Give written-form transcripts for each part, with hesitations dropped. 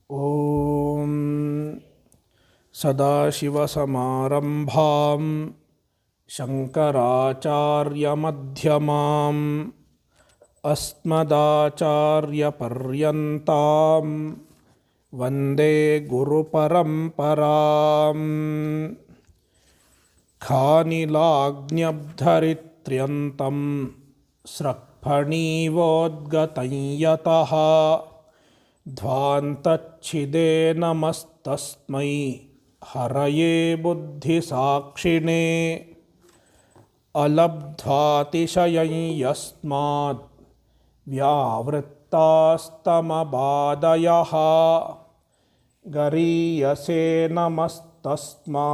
ॐ सदाशिवसमारम्भां शङ्कराचार्यमध्यमाम् अस्मदाचार्यपर्यन्तां वन्दे गुरुपरम्पराम्। खानिलाग्न्यब्धरित्र्यन्तं स्रक्फणीवोद्गतं यतः ध्वान्तच्छिदे नमस्तस्मै हरये बुद्धिसाक्षिणे अलब्ध्वातिशयं यस्माद् व्यावृत्तास्तमबाधयः गरीयसे नमस्तस्मा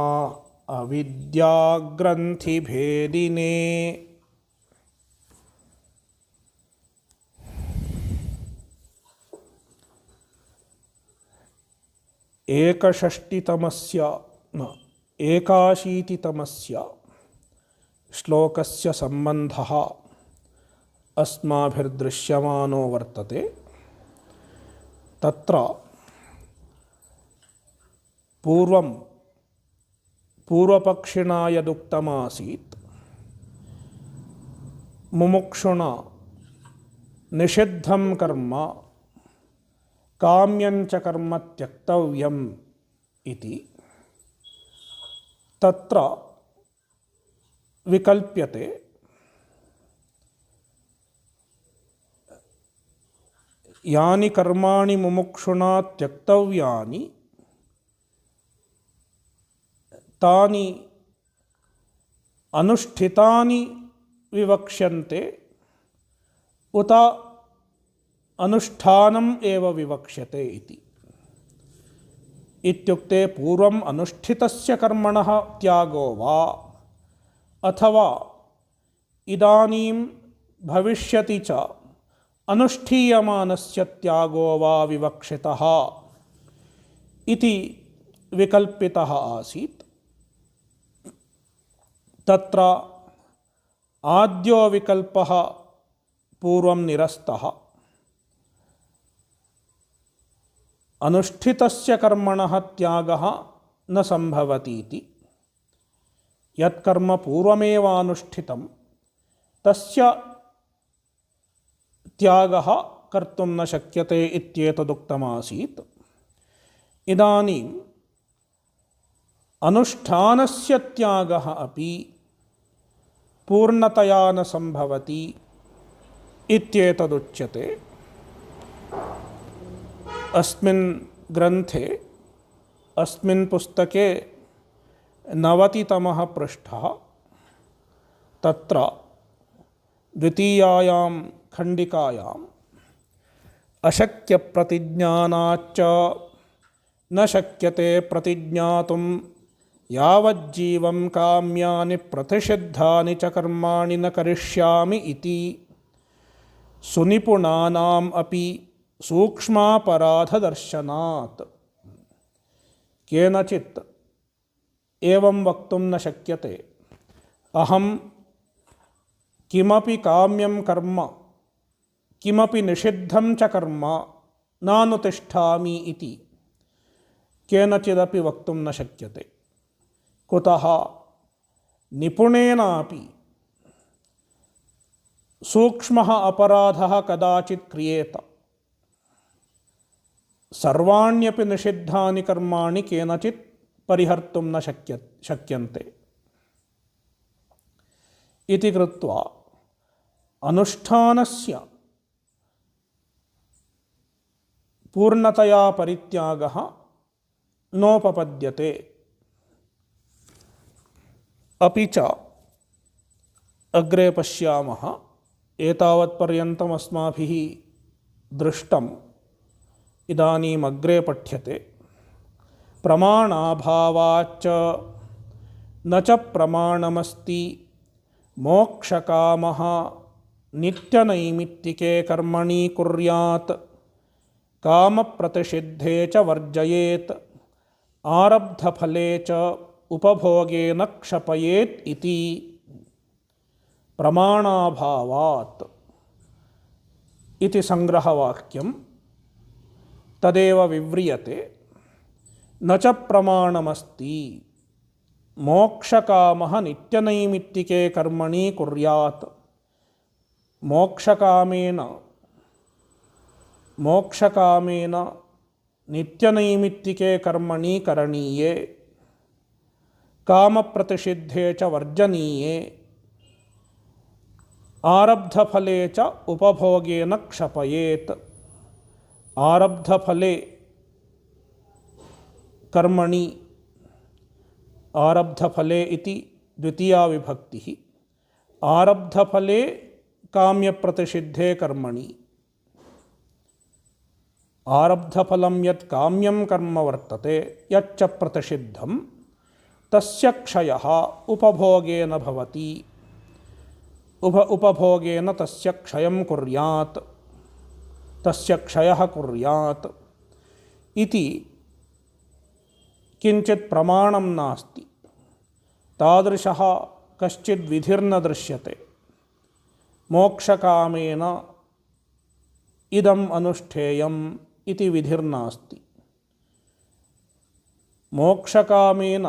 अविद्याग्रन्थिभेदिने। एकाशीतितमस्य श्लोकस्य सम्बन्धः अस्माभिर्दृश्यमानो वर्तते। तत्र पूर्वपक्षिणा यदुक्तमासीत्, मुमुक्षुणा निषिद्धं कर्म काम्यञ्च कर्म त्यक्तव्यम् इति, तत्र विकल्प्यते यानि कर्माणि मुमुक्षुणा त्यक्तव्यानि तानि अनुष्ठितानि विवक्ष्यन्ते उत अनुष्ठानम् एव विवक्ष्यते इति। इत्युक्ते पूर्वम् अनुष्ठितस्य कर्मणः त्यागो वा अथवा इदानीं भविष्यति च अनुष्ठीयमानस्य त्यागो वा विवक्षितः इति विकल्पितः आसीत्। तत्र आद्यो विकल्पः पूर्वं निरस्तः। अनुष्ठितस्य कर्मणः त्यागः न सम्भवतीति। यत्कर्म पूर्वमेवानुष्ठितं तस्य त्यागः कर्तुं न शक्यते इत्येतदुक्तमासीत्। इदानीम् अनुष्ठानस्य त्यागः अपि पूर्णतया न सम्भवति इत्येतदुच्यते। अस्मिन् ग्रन्थे अस्मिन् पुस्तके 90तमः पृष्ठः। तत्र द्वितीयायां खण्डिकायाम् अशक्यप्रतिज्ञानाच्च न शक्यते प्रतिज्ञातुं यावज्जीवं काम्यानि प्रतिषिद्धानि च कर्माणि न करिष्यामि इति सुनिपुणानाम् अपि सूक्ष्मापराधदर्शनात्। केनचित् एवं वक्तुं न शक्यते, अहं किमपि काम्यं कर्म किमपि निषिद्धं च कर्म नानुतिष्ठामि इति केनचिदपि वक्तुं न शक्यते। कुतः? निपुणेनापि सूक्ष्मः अपराधः कदाचित् क्रियेत। सर्वाण्यपि निषिद्धानि कर्माणि केनचित् परिहर्तुं न शक्यन्ते इति कृत्वा अनुष्ठानस्य पूर्णतया परित्यागः नोपपद्यते। अपि च अग्रे पश्यामः, एतावत्पर्यन्तम् अस्माभिः दृष्टम्, इदानीम् अग्रे पठ्यते। प्रमाणाभावाच्च न च प्रमाणमस्ति मोक्षकामः नित्यनैमित्तिके कर्मणि कुर्यात् कामप्रतिषिद्धे च वर्जयेत् आरब्धफले च उपभोगे न क्षपयेत् इति। प्रमाणाभावात् इति संग्रहवाक्यम् ತದೇವ ವಿವ್ರಿಯತೆ ನ ಚ ಪ್ರಮಾಣಮಸ್ತಿ ಮೋಕ್ಷಕಾಮಃ ನಿತ್ಯನೈಮಿತ್ತಿಕೆ ಕರ್ಮಣಿ ಕುರ್ಯಾತ್. ಮೋಕ್ಷಕಾಮೇನ ನಿತ್ಯನೈಮಿತ್ತಿಕೆ ಕರ್ಮಣಿ ಕರಣೀಯೇ ಕಾಮಪ್ರತಿಷಿದ್ಧೇ ಚ ವರ್ಜನೀಯೇ ಆರಬ್ಧಫಲೇ ಚ ಉಪಭೋಗೇನ ಕ್ಷಪಯೇತ್. ಆರಬ್ಧಫಲೆ ಕರ್ಮಣಿ ಆರಬ್ಧಫಲೆ ಇತಿ ದ್ವಿತೀಯಾ ವಿಭಕ್ತಿ. ಆರಬ್ಧಫಲೆ ಕಾಮ್ಯಪ್ರತಿಷಿದ್ಧೇ ಕರ್ಮಣಿ. ಆರಬ್ಧಫಲಂ ಯತ್ ಕಾಮ್ಯಂ ಕರ್ಮ ವರ್ತತೆ ಯಚ್ಚ ಪ್ರತಿಷಿದ್ಧಂ ತಸ್ಯ ಕ್ಷಯಃ ಉಪಭೋಗೇನ ಭವತಿ. ಉಪಭೋಗೇನ ತಸ್ಯ ಕ್ಷಯಂ ಕುರ್ಯಾತ್. ತಸ್ಯ ಕ್ಷಯಃ ಕುರ್ಯಾತ್ ಇತಿ ಕಿಂಚಿತ್ ಪ್ರಮಾಣಂ ನಾಸ್ತಿ. ತಾದೃಶಃ ಕಶ್ಚಿದ್ ವಿಧಿರ್ನ ದೃಶ್ಯತೆ. ಮೋಕ್ಷಕಾಮೇನ ಇದಂ ಅನುಷ್ಠೇಯಂ ಇತಿ ವಿಧಿರ್ನಾಸ್ತಿ. ಮೋಕ್ಷಕಾಮೇನ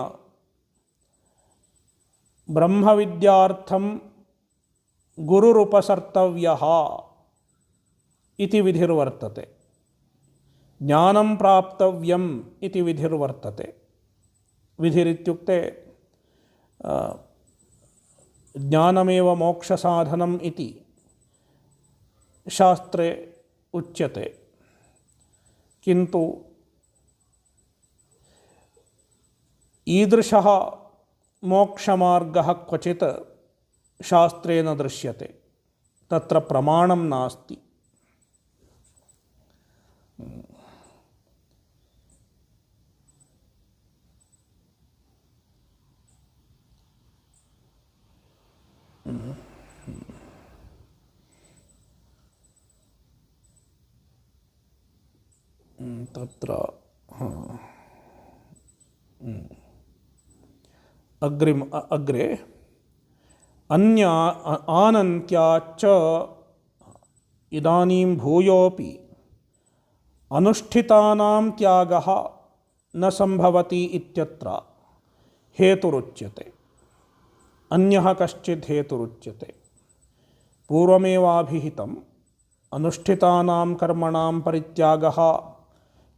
ಬ್ರಹ್ಮವಿದ್ಯಾರ್ಥಂ ಗುರುರುಪಸರ್ತವ್ಯಃ ಇತಿ ವಿಧಿರ್ವರ್ತತೆ. ಜ್ಞಾನಂ ಪ್ರಾಪ್ತವ್ಯಂ ಇತಿ ವಿಧಿರ್ವರ್ತತೆ. ವಿಧಿರಿತ್ಯುಕ್ತೆ ಜ್ಞಾನಮೇವ ಮೋಕ್ಷಸಾಧನಂ ಇತಿ ಶಾಸ್ತ್ರೆ ಉಚ್ಯತೆ. ಕಿಂತು ಈದೃಶಃ ಮೋಕ್ಷಮಾರ್ಗಃ ಕ್ವಚಿತ್ ಶಾಸ್ತ್ರೇಣ ದೃಶ್ಯತೆ. ತತ್ರ ಪ್ರಮಾಣಂ ನಾಸ್ತಿ. ತತ್ರ ಅಗ್ರೆ ಅನ್ಯ ಆನಂತ್ಯಾಚ್ಚ ಇದಾನೀಂ ಭೂಯೋಪಿ ಅನುಷ್ಠಿತಾನಾಂ ತ್ಯಾಗಃ ನ ಸಂಭವತಿ ಇತ್ಯತ್ರ ಹೇತುರುಚ್ಯತೆ. ಅನ್ಯಃ ಕಶ್ಚಿತ್ ಹೇತುರುಚ್ಯತೆ. ಪೂರ್ವಮೇವಾಭಿಹಿತಂ ಅನುಷ್ಠಿತಾನಾಂ ಕರ್ಮಣಾಂ ಪರಿತ್ಯಾಗಃ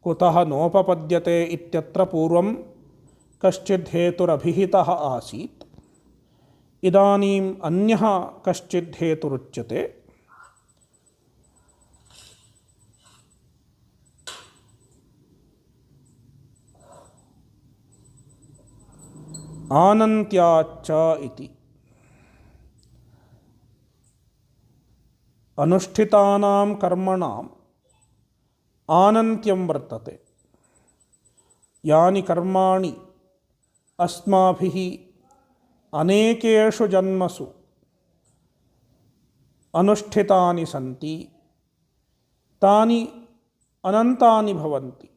ಕುತಃ ನೋಪಪದ್ಯತೆ ಇತ್ಯತ್ರ ಪೂರ್ವಂ ಕಶ್ಚಿದ್ ಹೇತುರಭಿಹಿತಃ ಆಸೀತ್. ಇದಾನೀಂ ಅನ್ಯಃ ಕಶ್ಚಿದ್ ಹೇತುರುಚ್ಯತೆ. ಆನಂತ್ಯಾಚ್ಚ ಇತಿ. ಅನುಷ್ಠಿತಾನಾಂ ಕರ್ಮಣಾಂ ಆನಂತ್ಯಂ ವರ್ತತೆ. ಯಾನಿ ಕರ್ಮಾಣಿ ಅಸ್ಮಾಭಿಃ ಅನೇಕೇಷು ಜನ್ಮಸು ಅನುಷ್ಠಿತಾನಿ ಸಂತಿ ತಾನಿ ಅನಂತಾನಿ ಭವಂತಿ.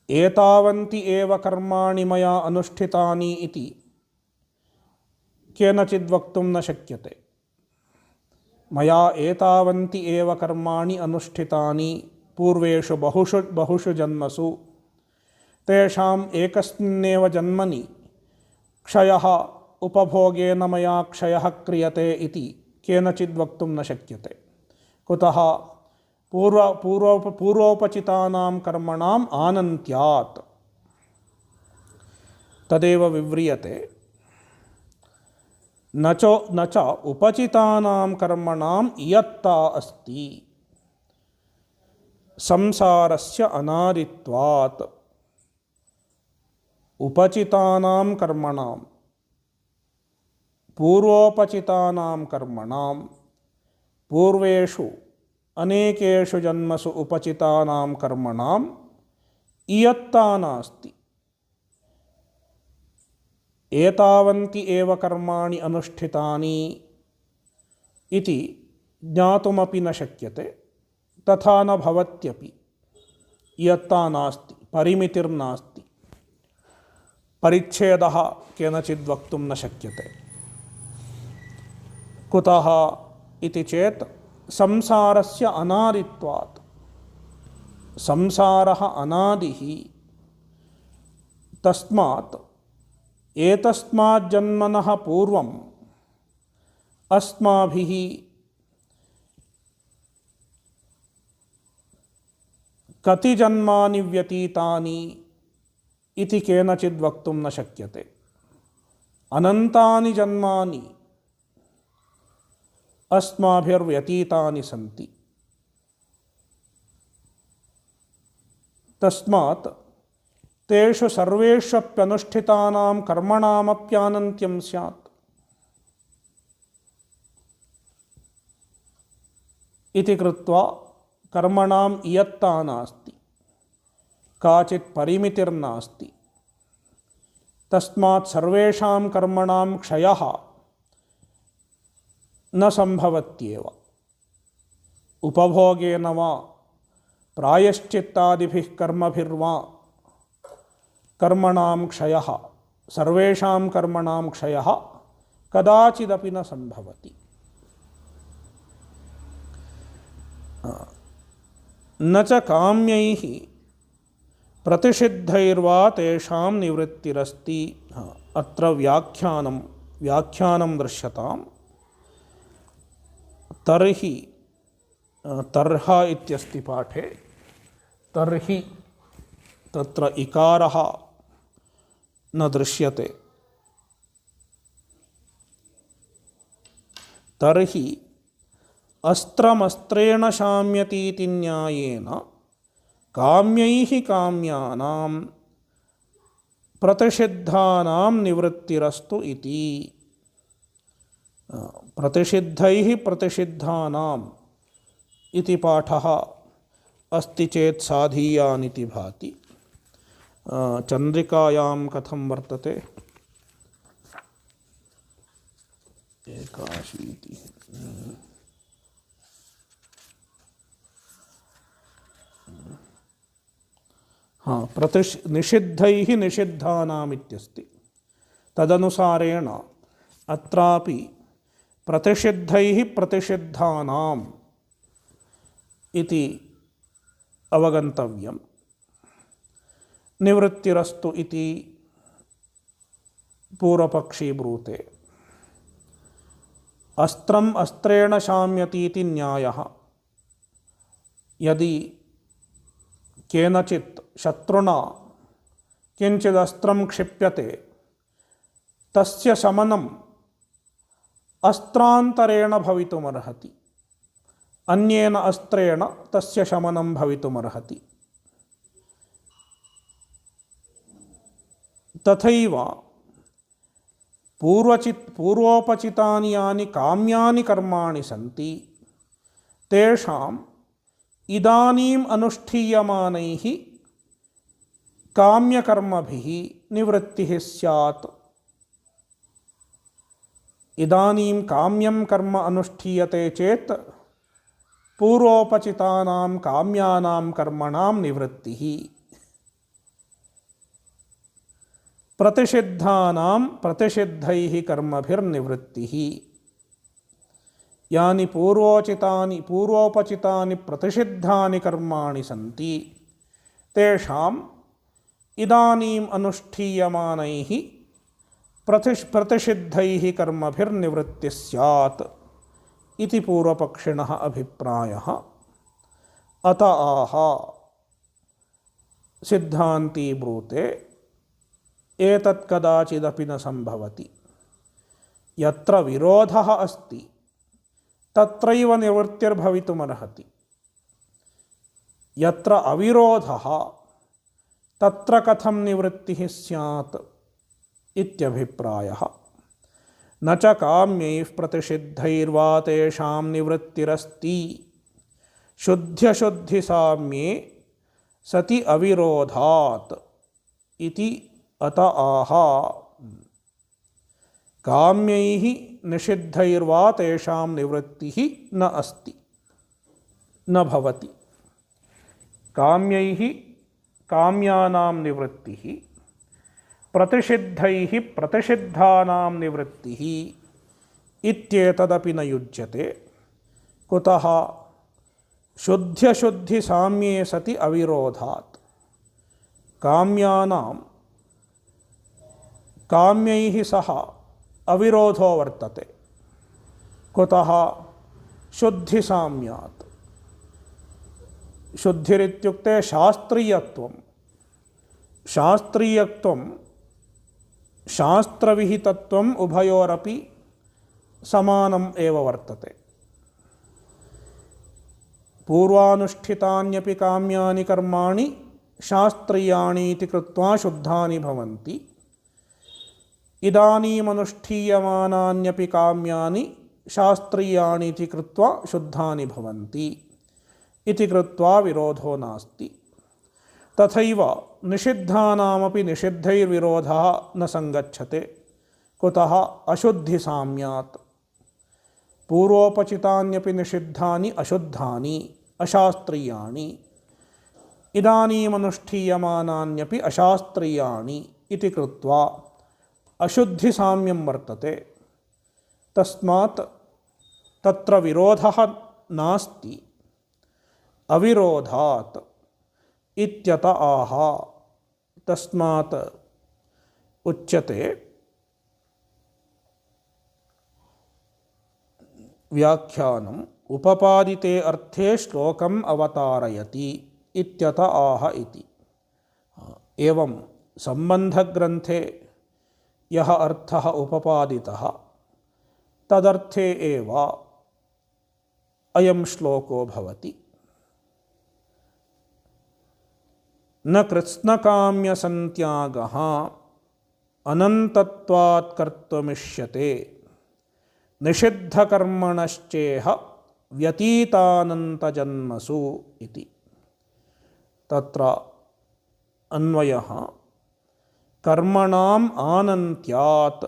ಏತಾವಂತಿ ಏವ ಕರ್ಮಾಣಿ ಮಯಾ ಅನುಷ್ಠಿತಾನಿ ಇತಿ ಕೇನಚಿದ್ ವಕ್ತುಂ ನ ಶಕ್ಯತೆ. ಮಯಾ ಏತಾವಂತಿ ಏವ ಕರ್ಮಾಣಿ ಅನುಷ್ಠಿತಾನಿ ಪೂರ್ವೇಷು ಬಹುಷು ಜನ್ಮಸು ತೇಷಾಂ ಏಕಸ್ಮಿನ್ನೇವ ಜನ್ಮನಿ ಕ್ಷಯಃ ಉಪಭೋಗೇನ ಮಯಾ ಕ್ಷಯಃ ಕ್ರಿಯತೆ ಇತಿ ಕೇನಚಿದ್ ವಕ್ತುಂ ನ ಶಕ್ಯತೆ. ಕುತಃ ಪೂರ್ವೋಪಚಿತಾನಾಂ ಕರ್ಮಣಾಂ ಆನಂತ್ಯಾತ್. ತದೇವ ವಿವ್ರಿಯತೆ ನ ಚ ಉಪಚಿತಾನಾಂ ಕರ್ಮಣಾಂ ಇಯತ್ತಾ ಅಸ್ತಿ ಸಂಸಾರಸ್ಯ ಅನಾದಿತ್ವಾತ್. ಉಪಚಿತಾನಾಂ ಕರ್ಮಣಾಂ ಪೂರ್ವೋಪಚಿತಾನಾಂ ಕರ್ಮಣಾಂ ಪೂರ್ವೇಷು ಅನೇಕೇಷು ಜನ್ಮಸು ಉಪಚಿತಾನಾಂ ಕರ್ಮಣಾಂ ಇಯತ್ತಾ ನಾಸ್ತಿ. ಏತಾವಂತಿ ಏವ ಕರ್ಮಾಣಿ ಅನುಷ್ಠಿತಾನಿ ಇತಿ ಜ್ಞಾತುಮಪಿ ನ ಶಕ್ಯತೆ. ತಥಾ ನ ಭವತ್ಯಪಿ. ಇಯತ್ತಾ ನಾಸ್ತಿ, ಪರಿಮಿತಿರ್ನಾಸ್ತಿ, ಪರಿಚ್ಛೇದಃ ಕೇನಚಿದ್ ವಕ್ತುಂ ನ ಶಕ್ಯತೆ. ಕುತಃ ಇತಿ ಚೇತ್ ಸಂಸಾರಸ್ಯ ಅನಾದಿತ್ವಾತ್. ಸಂಸಾರಃ ಅನಾದಿಃ. ತಸ್ಮಾತ್ ಏತಸ್ಮಾತ್ ಜನ್ಮನಃ ಪೂರ್ವಂ ಅಸ್ಮಾಭಿಃ ಕತಿ ಜನ್ಮಾನಿ ವ್ಯತೀತಾನಿ ಇತಿ ಕೇನಚಿದ್ ವಕ್ತುಂ ನ ಶಕ್ಯತೆ. ಅನಂತಾನಿ ಜನ್ಮಾನಿ ಅಸ್ಮಾಭಿರ್ವ್ಯತೀತಾನಿ ಸಂತಿ. ತಸ್ಮಾತ್ ತೇಷು ಸರ್ವೇಷ್ವಪ್ಯನುಷ್ಠಿತಾನಾಂ ಕರ್ಮಣಾಮಪ್ಯಾನಂತ್ಯಂ ಸ್ಯಾತ್ ಇತಿ ಕೃತ್ವಾ ಕರ್ಮಣಾಂ ಇಯತ್ತಾ ನಾಸ್ತಿ, ಕಾಚಿತ್ ಪರಿಮಿತಿರ್ನಾಸ್ತಿ. ತಸ್ಮಾತ್ ಸರ್ವೇಷಾಂ ಕರ್ಮಣಾಂ ಕ್ಷಯಃ ನ ಸಂಭವತ್ಯೇವ. ಉಪಭೋಗೇನ ವಾ ಪ್ರಾಯಶ್ಚಿತ್ತಾದಿಭಿಃ ಕರ್ಮಭಿರ್ವಾ ಕರ್ಮಣಾಂ ಕ್ಷಯಃ, ಸರ್ವೇಷಾಂ ಕರ್ಮಣಾಂ ಕ್ಷಯಃ ಕದಾಚಿದಪಿ ನ ಸಂಭವತಿ. ನ ಚ ಕಾಮ್ಯೈಃ ಪ್ರತಿಷಿದ್ಧೈರ್ವಾ ತೇಷಾಂ ನಿವೃತ್ತಿರಸ್ತಿ. ಅತ್ರ ವ್ಯಾಖ್ಯಾನಂ ದೃಶ್ಯತಾಂ. ತರ್ಹಿ ತರ್ಹ ಇತ್ಯಸ್ತಿ ಪಾಠೆ. ತರ್ಹಿ ತತ್ರ ಇಕಾರಃ ನ ದೃಶ್ಯತೆ. ತರ್ಹಿ ಅಸ್ತ್ರಮಸ್ತ್ರೇಣ ಶಾಮ್ಯತೀತಿ ನ್ಯಾಯೇನ ಕಾಮ್ಯೈಃ ಕಾಮ್ಯಾನಾಂ ಪ್ರತಿಷಿದ್ಧಾನಾಂ ನಿವೃತ್ತಿರಸ್ತು ಇತಿ. ಪ್ರತಿಷಿದ್ಧೈಃ ಪ್ರತಿಷಿದ್ಧಾನಾಂ ಇತಿ ಪಾಠಃ ಅಸ್ತಿ ಚೇತ್ ಸಾಧೀಯಾನಿತಿ ಭಾತಿ. ಚಂದ್ರಿಕಾಯಾಂ ಕಥಂ ವರ್ತತೆ? 81. ನಿಷಿದ್ಧೈಃ ನಿಷಿದ್ಧಾನಾಮಿತ್ಯಸ್ತಿ. ತದನುಸಾರೇಣ ಅತ್ರಾಪಿ ಪ್ರತಿಷಿದ್ಧೈಃ ಪ್ರತಿಷಿದ್ಧಾನಾಂ ಇತಿ ಅವಗಂತವ್ಯಂ. ನಿವೃತ್ತಿರಸ್ತು ಇತಿ ಪೂರ್ವಪಕ್ಷಿ ಬ್ರೂತೆ. ಅಸ್ತ್ರಂ ಅಸ್ತ್ರೇಣ ಶಾಮ್ಯತೀತಿ ನ್ಯಾಯಃ. ಯದಿ ಕೇನಚಿತ್ ಶತ್ರುನಾ ಕಿಂಚಿದಸ್ತ್ರಂ ಕ್ಷಿಪ್ಯತೆ ತಸ್ಯ ಶಮನಂ ಅಸ್ತ್ರಾಂತರೇಣ ಭವಿತುಮರ್ಹತಿ, ಅನ್ಯೇನ ಅಸ್ತ್ರೇಣ ತಸ್ಯ ಶಮನಂ ಭವಿತುಮರ್ಹತಿ. ತಥೈವ ಪೂರ್ವೋಪಚಿತಾನಿ ಯಾನಿ ಕಾಮ್ಯಾನಿ ಕರ್ಮಾಣಿ ಸಂತಿ ತೇಷಾಂ ಇದಾನೀಂ ಅನುಷ್ಠೀಯಮಾನೈಃ ಕಾಮ್ಯಕರ್ಮಭಿಃ ನಿವೃತ್ತಿಃ ಸ್ಯಾತ್. ಇದಾನೀಂ ಕಾಮ್ಯಂ ಕರ್ಮ ಅನುಷ್ಠೀಯತೆ ಚೇತ್ ಪೂರ್ವೋಪಚಿತಾನಾಂ ಕಾಮ್ಯಾನಾಂ ಕರ್ಮಣಾಂ ನಿವೃತ್ತಿಃ. ಪ್ರತಿಷಿದ್ಧಾನಾಂ ಪ್ರತಿಷಿದ್ಧೈಃ ಕರ್ಮಭಿರ್ನಿವೃತ್ತಿಃ. ಯಾನಿ ಪೂರ್ವೋಪಚಿತಾನಿ ಪ್ರತಿಷಿದ್ಧಾನಿ ಕರ್ಮಾಣಿ ಸಂತಿ ತೇಷಾಂ ಇದಾನೀಂ ಅನುಷ್ಠೀಯಮಾನೈಃ ಪ್ರತಿಷಿದ್ಧೈಃ ಕರ್ಮಭಿರ್ನಿವೃತ್ತಿಃ ಸ್ಯಾತ್ ಇತಿ ಪೂರ್ವಪಕ್ಷಿಣಃ ಅಭಿಪ್ರಾಯಃ. ಅತ ಆಹ ಸಿದ್ಧಾಂತಿ ಬ್ರೂತೆ ಏತತ್ ಕದಾಚಿದಪಿ ನ ಸಂಭವತಿ. ಯತ್ರ ವಿರೋಧಃ ಅಸ್ತಿ ತತ್ರೈವ ನಿವೃತ್ತಿರ್ಭವಿತುಮರ್ಹತಿ. ಯತ್ರ ಅವಿರೋಧಃ ತತ್ರ ಕಥಂ ನಿವೃತ್ತಿಃ ಸ್ಯಾತ್ ಇತ್ಯಭಿಪ್ರಾಯಃ. ನ ಚ ಕಾಮ್ಯೈಃ ಪ್ರತಿಷಿದ್ಧೈರ್ವಾ ತೇಷಾಂ ನಿವೃತ್ತಿರಸ್ತಿ. ಶುದ್ಧ್ಯಶುದ್ಧಿ ಸಾಮ್ಯೇ ಸತಿ ಅವಿರೋಧಾತ್ ಇತಿ ಅತ ಆಹ. ಕಾಮ್ಯೈಃ ನಿಷಿದ್ಧೈರ್ವಾ ತೇಷಾಂ ನಿವೃತ್ತಿಃ ನ ಅಸ್ತಿ ನ ಭವತಿ. ಕಾಮ್ಯೈಃ ಕಾಮ್ಯಾನಾಂ ನಿವೃತ್ತಿಃ ಪ್ರತಿಷಿದ್ಧೈಃ ಪ್ರತಿಷಿದ್ಧಾನಾಂ ನಿವೃತ್ತಿಃ ಇತ್ಯೇತದಪಿ ನ ಯುಜ್ಯತೆ. कुतः शुद्ध्यशुद्धिसाम्ये सति अविरोधात् काम्यानां काम्यैः सह अविरोधो वर्तते। कुतः शुद्धिसाम्यात्। शुद्धिरित्युक्ते शास्त्रीयत्वं। शास्त्रीयत्वं शास्त्रविहितत्वम् उभयोरपि समानम् एव वर्तते। पूर्वानुष्ठितान्यपि काम्यानि कर्माणि शास्त्रीयाणि इति कृत्वा शुद्धानि भवन्ति। इदानीमनुष्ठीयमानान्यपि काम्यानि शास्त्रीयाणि इति कृत्वा शुद्धानि भवन्ति इति कृत्वा विरोधो नास्ति। तथैव निषिद्धानामपि निषिद्धैर्विरोधः न संगच्छते। कुतः अशुद्धिसाम्यात्। पूर्वोपचितान्यपि निषिद्धानि अशुद्धानि अशास्त्रीयाणि, इदानीमनुष्ठीयमानान्यपि अशास्त्रीयाणि इति कृत्वा अशुद्धिसाम्यं वर्तते। तस्मात् तत्र विरोधः नास्ति। अविरोधात् इत्यत आह। तस्मात् उच्यते व्याख्यानम् उपपादिते अर्थे श्लोकम् अवतारयति इत्यत आह इति। एवं सम्बन्धग्रन्थे यः अर्थः उपपादितः तदर्थे एव अयं श्लोको भवति। न कृत्स्नकाम्यसन्त्यागः अनन्तत्वात् कर्तुमिष्यते निषिद्धकर्मणश्चेह व्यतीतानन्तजन्मसु इति। तत्र अन्वयः कर्मणाम् आनन्त्यात्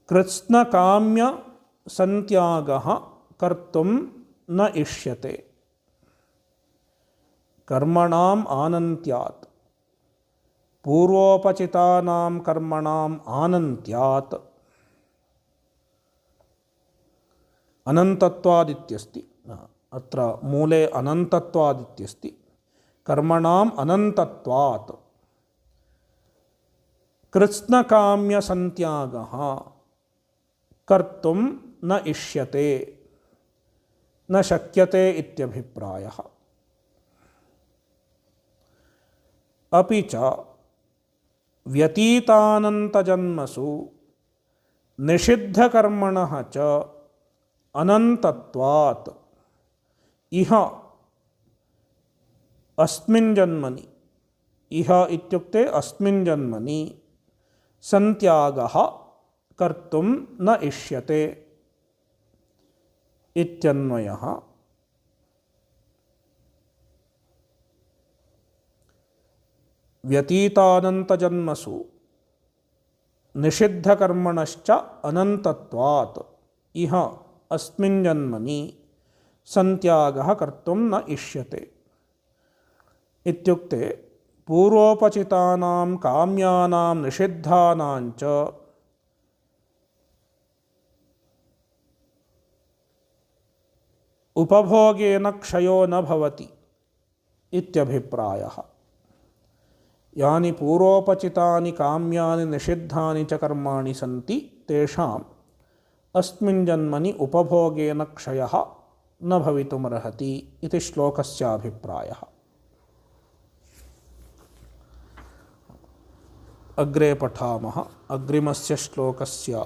कृत्स्नकाम्यसन्त्यागः कर्तुं न इष्यते। कर्मणाम् आनन्त्यात् पूर्वोपचितानां कर्मणाम् आनन्त्यात् अनन्तत्वादित्यस्ति। अत्र मूले अनन्तत्वादित्यस्ति। कर्मणाम् अनन्तत्वात् कृत्स्नकाम्यसन्त्यागः कर्तुं न इष्यते, न शक्यते इत्यभिप्रायः। अपि च व्यतीतानन्तजन्मसु निषिद्धकर्मणः च अनन्तत्वात् इह अस्मिन् जन्मनि, इह इत्युक्ते अस्मिन् जन्मनि सन्त्यागः कर्तुं न इष्यते इत्यन्वयः। व्यतीतानन्तजन्मसु निषिद्धकर्मणश्च अनन्तत्वात् इह अस्मिन् जन्मनि सन्त्यागः कर्तुं न इष्यते इत्युक्ते पूर्वोपचितानां काम्यानां निषिद्धानां च उपभोगेन क्षयो न भवति इत्यभिप्रायः। यानि पूर्वोपचितानि काम्यानि निषिद्धानि च कर्माणि सन्ति तेषाम् अस्मिन् जन्मनि उपभोगेन क्षयः न भवितुमर्हति इति श्लोकस्याभिप्रायः। अग्रे पठामः। अग्रिमस्य श्लोकस्य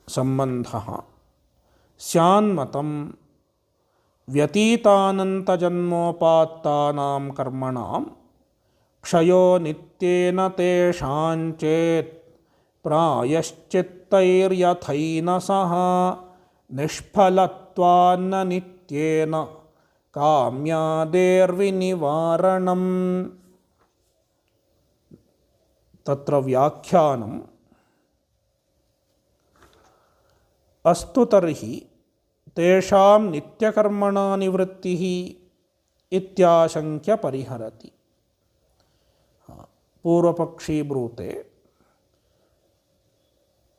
सम्बन्धः स्यान्मतं व्यतीतानन्तजन्मोपात्तानां कर्मणां क्षयो नित्येन तेषाञ्चेत् प्रायश्चित्तैर्यथैन सह निष्फलत्वान्न नित्येन काम्यादेर्विनिवारणम्। तत्र व्याख्यानम् अस्तु तर्हि तेषां नित्यकर्मणा निवृत्तिः इत्याशङ्क्य परिहरति। पूर्वपक्षी ब्रूते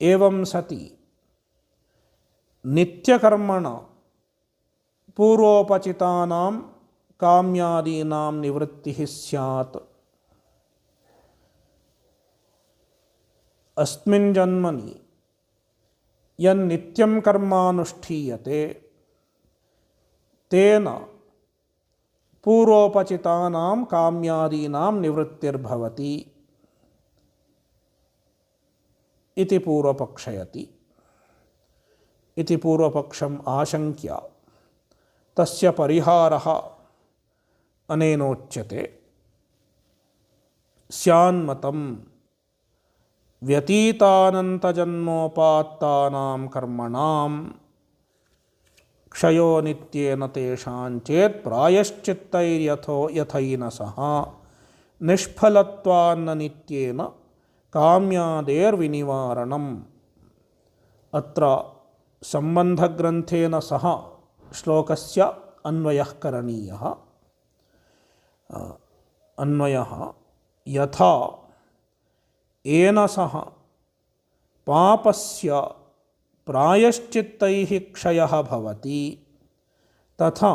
एवं सति ನಿತ್ಯಕರ್ಮಣ ಪೂರ್ವೋಪಚಿತಾನಾಂ ಕಾಮ್ಯಾದೀನಾಂ ನಿವೃತ್ತಿಃ ಸ್ಯಾತ್. ಅಸ್ಮಿನ್ ಜನ್ಮನಿ ಯನ್ನಿತ್ಯಂ ಕರ್ಮಾನುಷ್ಠೀಯತೆ ತೇನ ಪೂರ್ವೋಪಚಿತಾನಾಂ ಕಾಮ್ಯಾದೀನಾಂ ನಿವೃತ್ತಿರ್ಭವತಿ ಇತಿ ಪೂರ್ವಪಕ್ಷಯತಿ. ಇತಿ ಪೂರ್ವಪಕ್ಷಂ ಆಶಂಕ್ಯ ತಸ್ಯ ಪರಿಹಾರಃ ಅನೇನೋಚ್ಯತೆ. ಸ್ಯಾನ್ಮತಂ ವ್ಯತೀತಾನಂತಜನ್ಮೋಪಾತ್ತಾನಾಂ ಕರ್ಮಣಾಂ ಕ್ಷಯೋ ನಿತ್ಯೇನ ತೇಷಾಂಚೇತ್ ಪ್ರಾಯಶ್ಚಿತ್ತೈರ್ಯಥೋ ಯಥೈನಸಃ ನಿಷ್ಫಲತ್ವಾನ್ನ ನಿತ್ಯೇನ ಕಾಮ್ಯಾದೇರ್ವಿನಿವಾರಣಂ. ಅತ್ರ ಸಂಬಂಧಗ್ರಂಥೇನ ಸಹ ಶ್ಲೋಕಸ್ಯ ಅನ್ವಯಃ ಕರಣೀಯಃ. ಅನ್ವಯಃ ಯಥಾ ಏನ ಸಹ ಪಾಪಸ್ಯ ಪ್ರಾಯಶ್ಚಿತ್ತೈಃ ಕ್ಷಯಃ ಭವತಿ ತಥಾ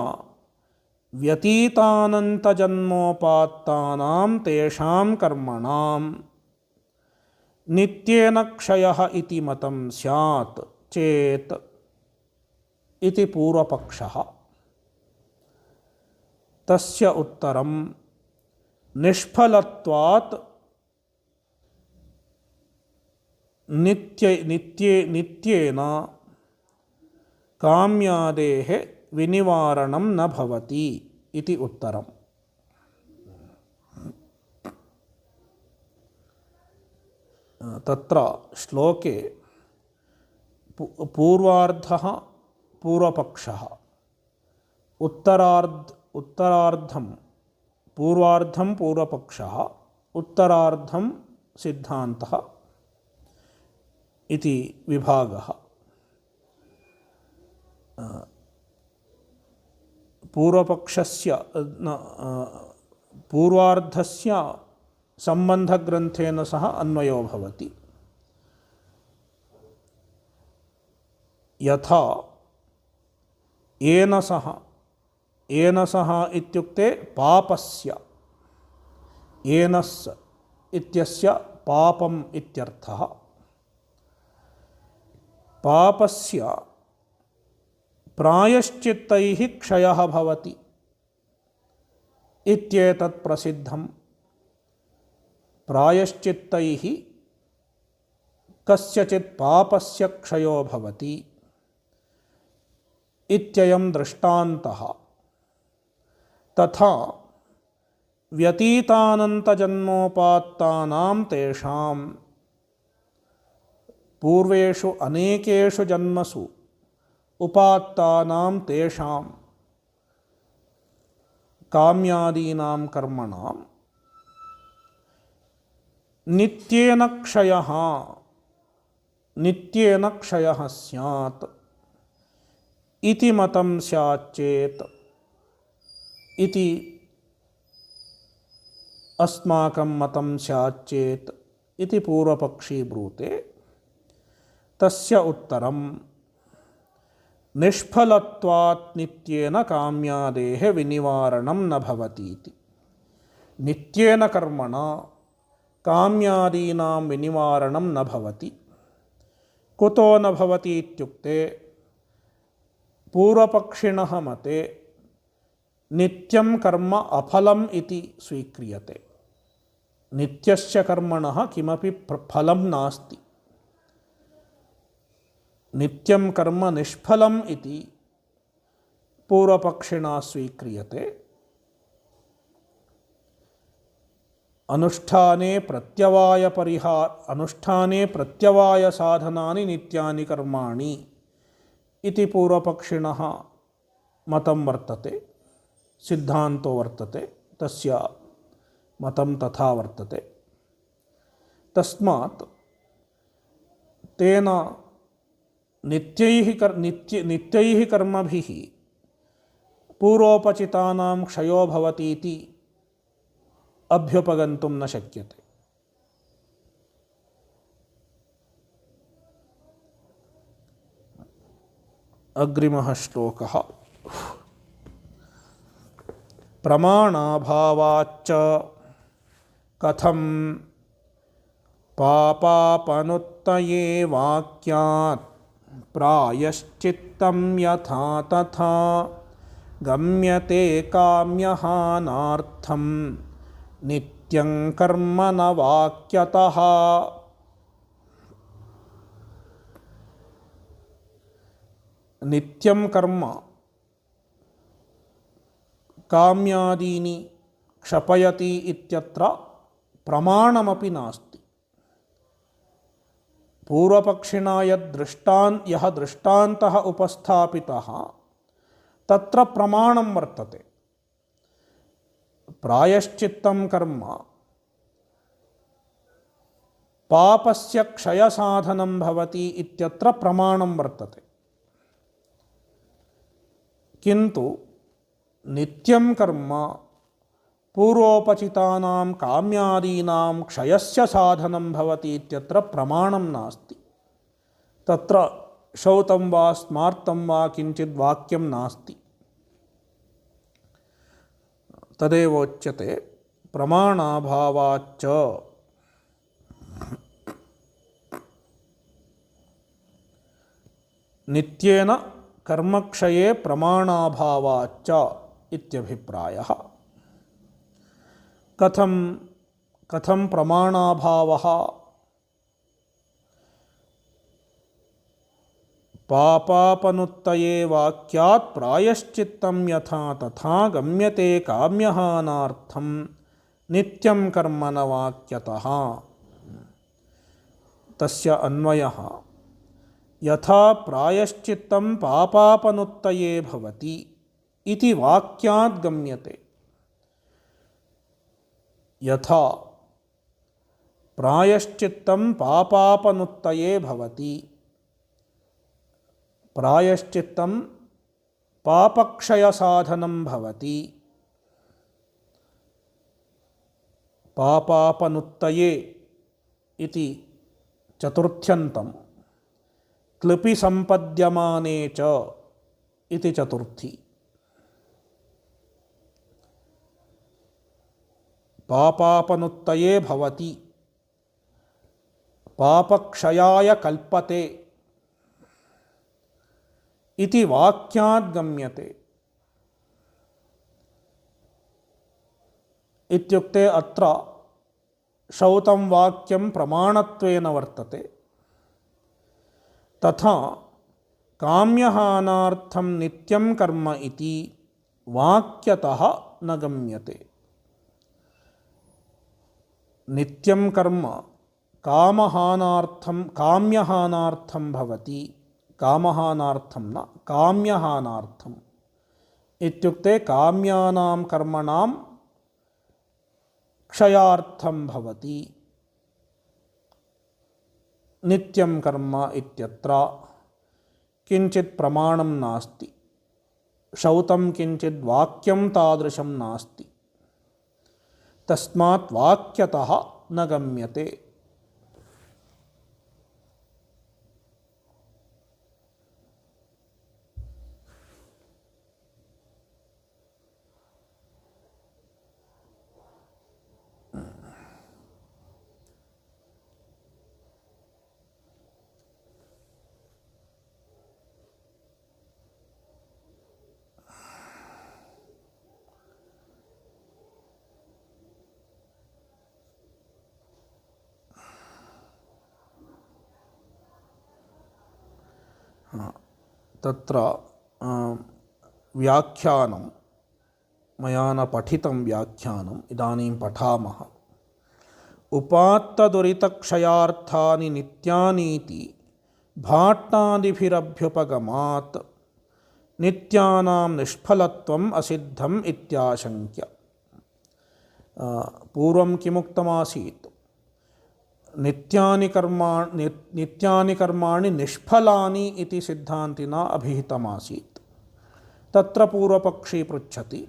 ವ್ಯತೀತಾನಂತಜನ್ಮೋಪಾತ್ತಾನಾಂ ತೇಷಾಂ ಕರ್ಮಣಾಂ ನಿತ್ಯೇನ ಕ್ಷಯಃ ಇತಿ ಮತಂ ಸ್ಯಾತ್ ಚೇತ್ ಇತಿ ಪೂರ್ವಪಕ್ಷಃ. ತಸ್ಯ ಉತ್ತರಂ ನಿಷ್ಫಲತ್ವಾತ್ ನಿತ್ಯೇನ ಕಾಮ್ಯಾದೇಃ ವಿನಿವಾರಣಂ ನ ಭವತಿ ಇತಿ ಉತ್ತರಂ. ತತ್ರ ಶ್ಲೋಕೆ ಪೂರ್ವಾರ್ಧಃ ಪೂರ್ವಪಕ್ಷಃ ಉತ್ತರಾರ್ಧಂ ಪೂರ್ವಾರ್ಧಂ ಪೂರ್ವಪಕ್ಷಃ ಉತ್ತರಾರ್ಧಂ ಸಿದ್ಧಾಂತಃ ಇತಿ ವಿಭಾಗಃ. ಪೂರ್ವಪಕ್ಷಸ್ಯ ಪೂರ್ವಾರ್ಧಸ್ಯ ಸಂಬಂಧಗ್ರಂಥೇನ ಸಹ ಅನ್ವಯೋ ಭವತಿ. ಯಥಾ ಏನ ಸಹ ಇತ್ಯುಕ್ತೆ ಪಾಪಸ್ಯ ಏನಸ್ ಇತ್ಯಸ್ಯ ಪಾಪಂ ಇತ್ಯರ್ಥಃ. ಪಾಪಸ್ಯ ಪ್ರಾಯಶ್ಚಿತ್ತೈಃ ಕ್ಷಯಃ ಭವತಿ ಇತ್ಯೇತತ್ ಪ್ರಸಿದ್ಧಂ. ಪ್ರಾಯಶ್ಚಿತ್ತೈಃ ಕಸ್ಯಚಿತ್ ಪಾಪಸ್ಯ ಕ್ಷಯೋ ಭವತಿ ಇತ್ಯಯಂ ದೃಷ್ಟಾಂತಃ. ತಥಾ ವ್ಯತೀತಾನಂತಜನ್ಮೋಪಾತ್ತಾನಾಂ ತೇಷಾಂ ಪೂರ್ವೇಷು ಅನೇಕೇಷು ಜನ್ಮಸು ಉಪಾತ್ತಾನಾಂ ತೇಷಾಂ ಕಾಮ್ಯಾದೀನಾಂ ಕರ್ಮಣಾಂ ನಿತ್ಯೇನ ಕ್ಷಯಃ ಸ್ಯಾತ್ ಇತಿ ಮತಂ ಸ್ಯಾಚ್ಚೇತ್ ಇತಿ ಅಸ್ಮಾಕಂ ಮತಂ ಸ್ಯಾಚ್ಚೇತ್ ಇತಿ ಪೂರ್ವಪಕ್ಷೀ ಬ್ರೂತೆ. ತಸ್ಯ ಉತ್ತರಂ ನಿಷ್ಫಲತ್ವಾತ್ ನಿತ್ಯೇನ ಕಾಮ್ಯಾದೇಃ ವಿನಿವಾರಣಂ ನ ಭವತೀತಿ. ನಿತ್ಯೇನ ಕರ್ಮಣ ಕಾಮ್ಯಾದೀನಾಂ ವಿನಿವಾರಣಂ ನ ಭವತಿ. ಕುತೋ ನ ಭವತಿ ಇತ್ಯುಕ್ತೆ ಪೂರ್ವಪಕ್ಷಿಣಃ ಮತೆ ನಿತ್ಯಂ ಕರ್ಮ ಅಫಲಂ ಇತಿ ಸ್ವೀಕ್ರಿಯತೆ. ನಿತ್ಯಸ್ಯ ಕರ್ಮಣಃ ಕಿಮಪಿ ಫಲಂ ನಾಸ್ತಿ. ನಿತ್ಯಂ ಕರ್ಮ ನಿಷ್ಫಲಂ ಇತಿ ಪೂರ್ವಪಕ್ಷಿಣಾ ಸ್ವೀಕ್ರಿಯತೆ. ಅನುಷ್ಠಾನೇ ಪ್ರತ್ಯವಾಯ ಸಾಧನಾನಿ ನಿತ್ಯಾನಿ ಕರ್ಮಾಣಿ ಇತಿ ಪೂರ್ವಪಕ್ಷಿಣಃ ಮತಂ ವರ್ತತೆ. ಸಿದ್ಧಾಂತೋ ವರ್ತತೆ. ತಸ್ಯ ಮತಂ ತಥಾ ವರ್ತತೆ. ತಸ್ಮಾತ್ ತೇನ ನಿತ್ಯೈಃ ಕರ್ಮಭಿಃ ಪೂರ್ವೋಪಚಿತಾನಾಂ ಕ್ಷಯೋ ಭವತೀತಿ ಅಭ್ಯುಪಗಂತುಂ ನ ಶಕ್ಯತೆ. अग्रिमः श्लोकः। प्रमाणाभावाच्च कथं पापापनुत्तये वाक्यात् प्रायश्चित्तं यथा तथा गम्यते काम्यहानार्थं नित्यं कर्म न वाक्यतः। नित्यं कर्म काम्यादीनि क्षपयति इत्यत्र प्रमाणमपि नास्ति। पूर्वपक्षिणा यः दृष्टान्तः उपस्थापितः तत्र प्रमाणं वर्तते। प्रायश्चित्तं कर्म पापस्य क्षयसाधनं भवति इत्यत्र प्रमाणं वर्तते। किन्तु नित्यं कर्म पूर्वोपचितानां काम्यादीनां क्षयस्य साधनं भवति इत्यत्र प्रमाणं नास्ति। तत्र श्रौतं वा स्मार्तं वा किञ्चित् वाक्यं नास्ति। तदेवोच्यते प्रमाणाभावाच्च। नित्येन कर्मक्षये प्रमाणाभावाच्च इत्यभिप्रायः। कथं प्रमाणाभावः? पापापनुत्तये वाक्यात् प्रायश्चित्तं यथा तथा गम्यते काम्यहानार्थं नित्यं कर्म न वाक्यतः। तस्य अन्वयः यथा प्रायश्चित्तं पापापनुत्तये भवति इति वाक्यात् गम्यते। यथा प्रायश्चित्तं पापापनुत्तये भवति, प्रायश्चित्तं पापक्षयसाधनं भवति। पापापनुत्तये इति चतुर्थ्यन्तं, क्लिपि सम्पद्यमाने च इति चतुर्थी। पापापनुत्तये भवति, पापक्षयाय कल्पते इति वाक्यात् गम्यते। इत्युक्ते अत्र श्रौतं वाक्यं प्रमाणत्वेन वर्तते। तथा काम्यहानार्थं नित्यं कर्म इति वाक्यतः न गम्यते। नित्यं कर्म काम्यहानार्थं भवति, कामहानार्थं न, काम्यहानार्थम् इत्युक्ते काम्यानां कर्मणां क्षयार्थं भवति। नित्यं कर्म इत्यत्र किञ्चित् प्रमाणं नास्ति। श्रौतं किञ्चित् वाक्यं तादृशं नास्ति। तस्मात् वाक्यतः न गम्यते। तत्र व्याख्यानं मया न पठितं व्याख्यानम् इदानीं पठामः। उपात्तदुरितक्षयार्थानि नित्यानीति भाट्टादिभिरभ्युपगमात् नित्यानां निष्फलत्वम् असिद्धम् इत्याशङ्क्य। पूर्वं किमुक्तमासीत्? नित्यानि कर्माणि निष्फलानि इति सिद्धान्तिना अभिहितमासीत्। तत्र पूर्वपक्षी पृच्छति,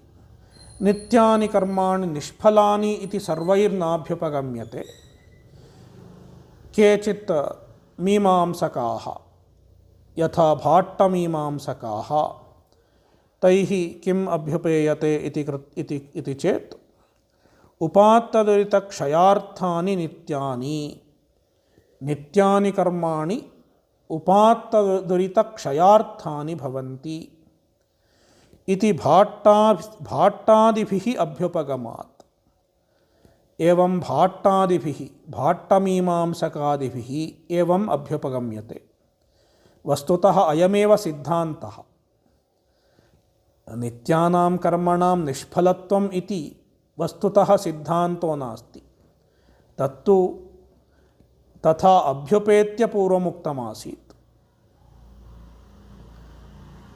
नित्यानि कर्माणि निष्फलानि इति सर्वैर्नाभ्युपगम्यते। केचित् मीमांसकाः यथा भाट्टमीमांसकाः तैः किम् अभ्युपेयते इति चेत् उपात्तदुरितक्षयार्थानि नित्यानि कर्माणि उपात्तदुरितक्षयार्थानि भवन्ति इति भाट्टादिभिः अभ्युपगमात्। एवं भाट्टादिभिः भाट्टमीमांसकादिभिः एवम् अभ्युपगम्यते। वस्तुतः अयमेव सिद्धान्तः। नित्यानां कर्मणां निष्फलत्वम् इति वस्तुतः सिद्धान्तो नास्ति। तत्तु तथा अभ्युपेत्य पूर्वमुक्तमासीत्।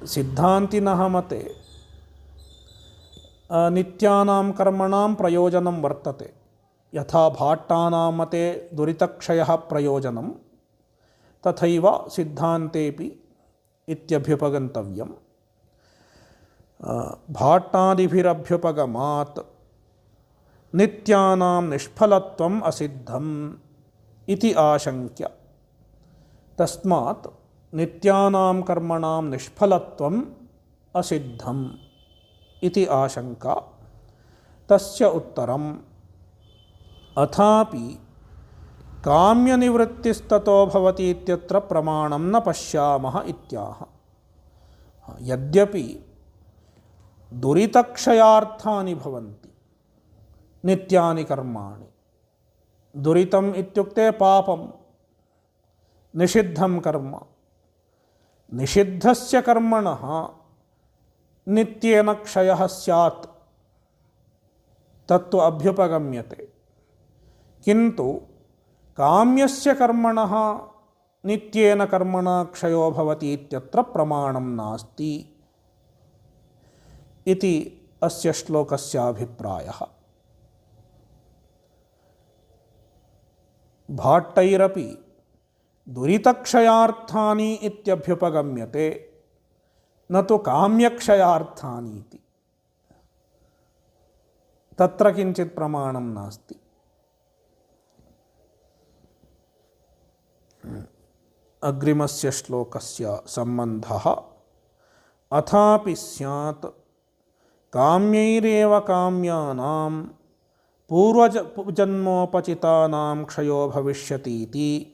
सिद्धान्तिनः मते नित्यानां कर्मणां प्रयोजनं वर्तते। यथा भाट्टानां मते दुरितक्षयः प्रयोजनं तथैव सिद्धान्तेपि इत्यभ्युपगन्तव्यम्। भाट्टादिभिरभ्युपगमात् नित्यानां निष्फलत्वम् असिद्धम् इति आशङ्क्य। तस्मात् नित्यानां कर्मणां निष्फलत्वम् असिद्धम् इति आशङ्का। तस्य उत्तरम् अथापि काम्यनिवृत्तिस्ततो भवति इत्यत्र प्रमाणं न पश्यामः इत्याह। यद्यपि दुरितक्षयार्थानि भवन्ति नित्यानि कर्माणि। दुरितम् इत्युक्ते पापं, निषिद्धं कर्म। निषिद्धस्य कर्मणः नित्येन क्षयः स्यात् तत्तु अभ्युपगम्यते। किन्तु काम्यस्य कर्मणः नित्येन कर्मणा क्षयो भवति इत्यत्र प्रमाणं नास्ति इति अस्य श्लोकस्य अभिप्रायः। भाट्टैरपि दुरितक्षयार्थानि इत्यभ्युपगम्यते, न तु काम्यक्षयार्थानि इति। तत्र किञ्चित् प्रमाणं नास्ति। अग्रिमस्य श्लोकस्य सम्बन्धः अथापि स्यात् काम्यैरेव काम्यानां पूर्वजन्मोपचितानां क्षयो भविष्यतीति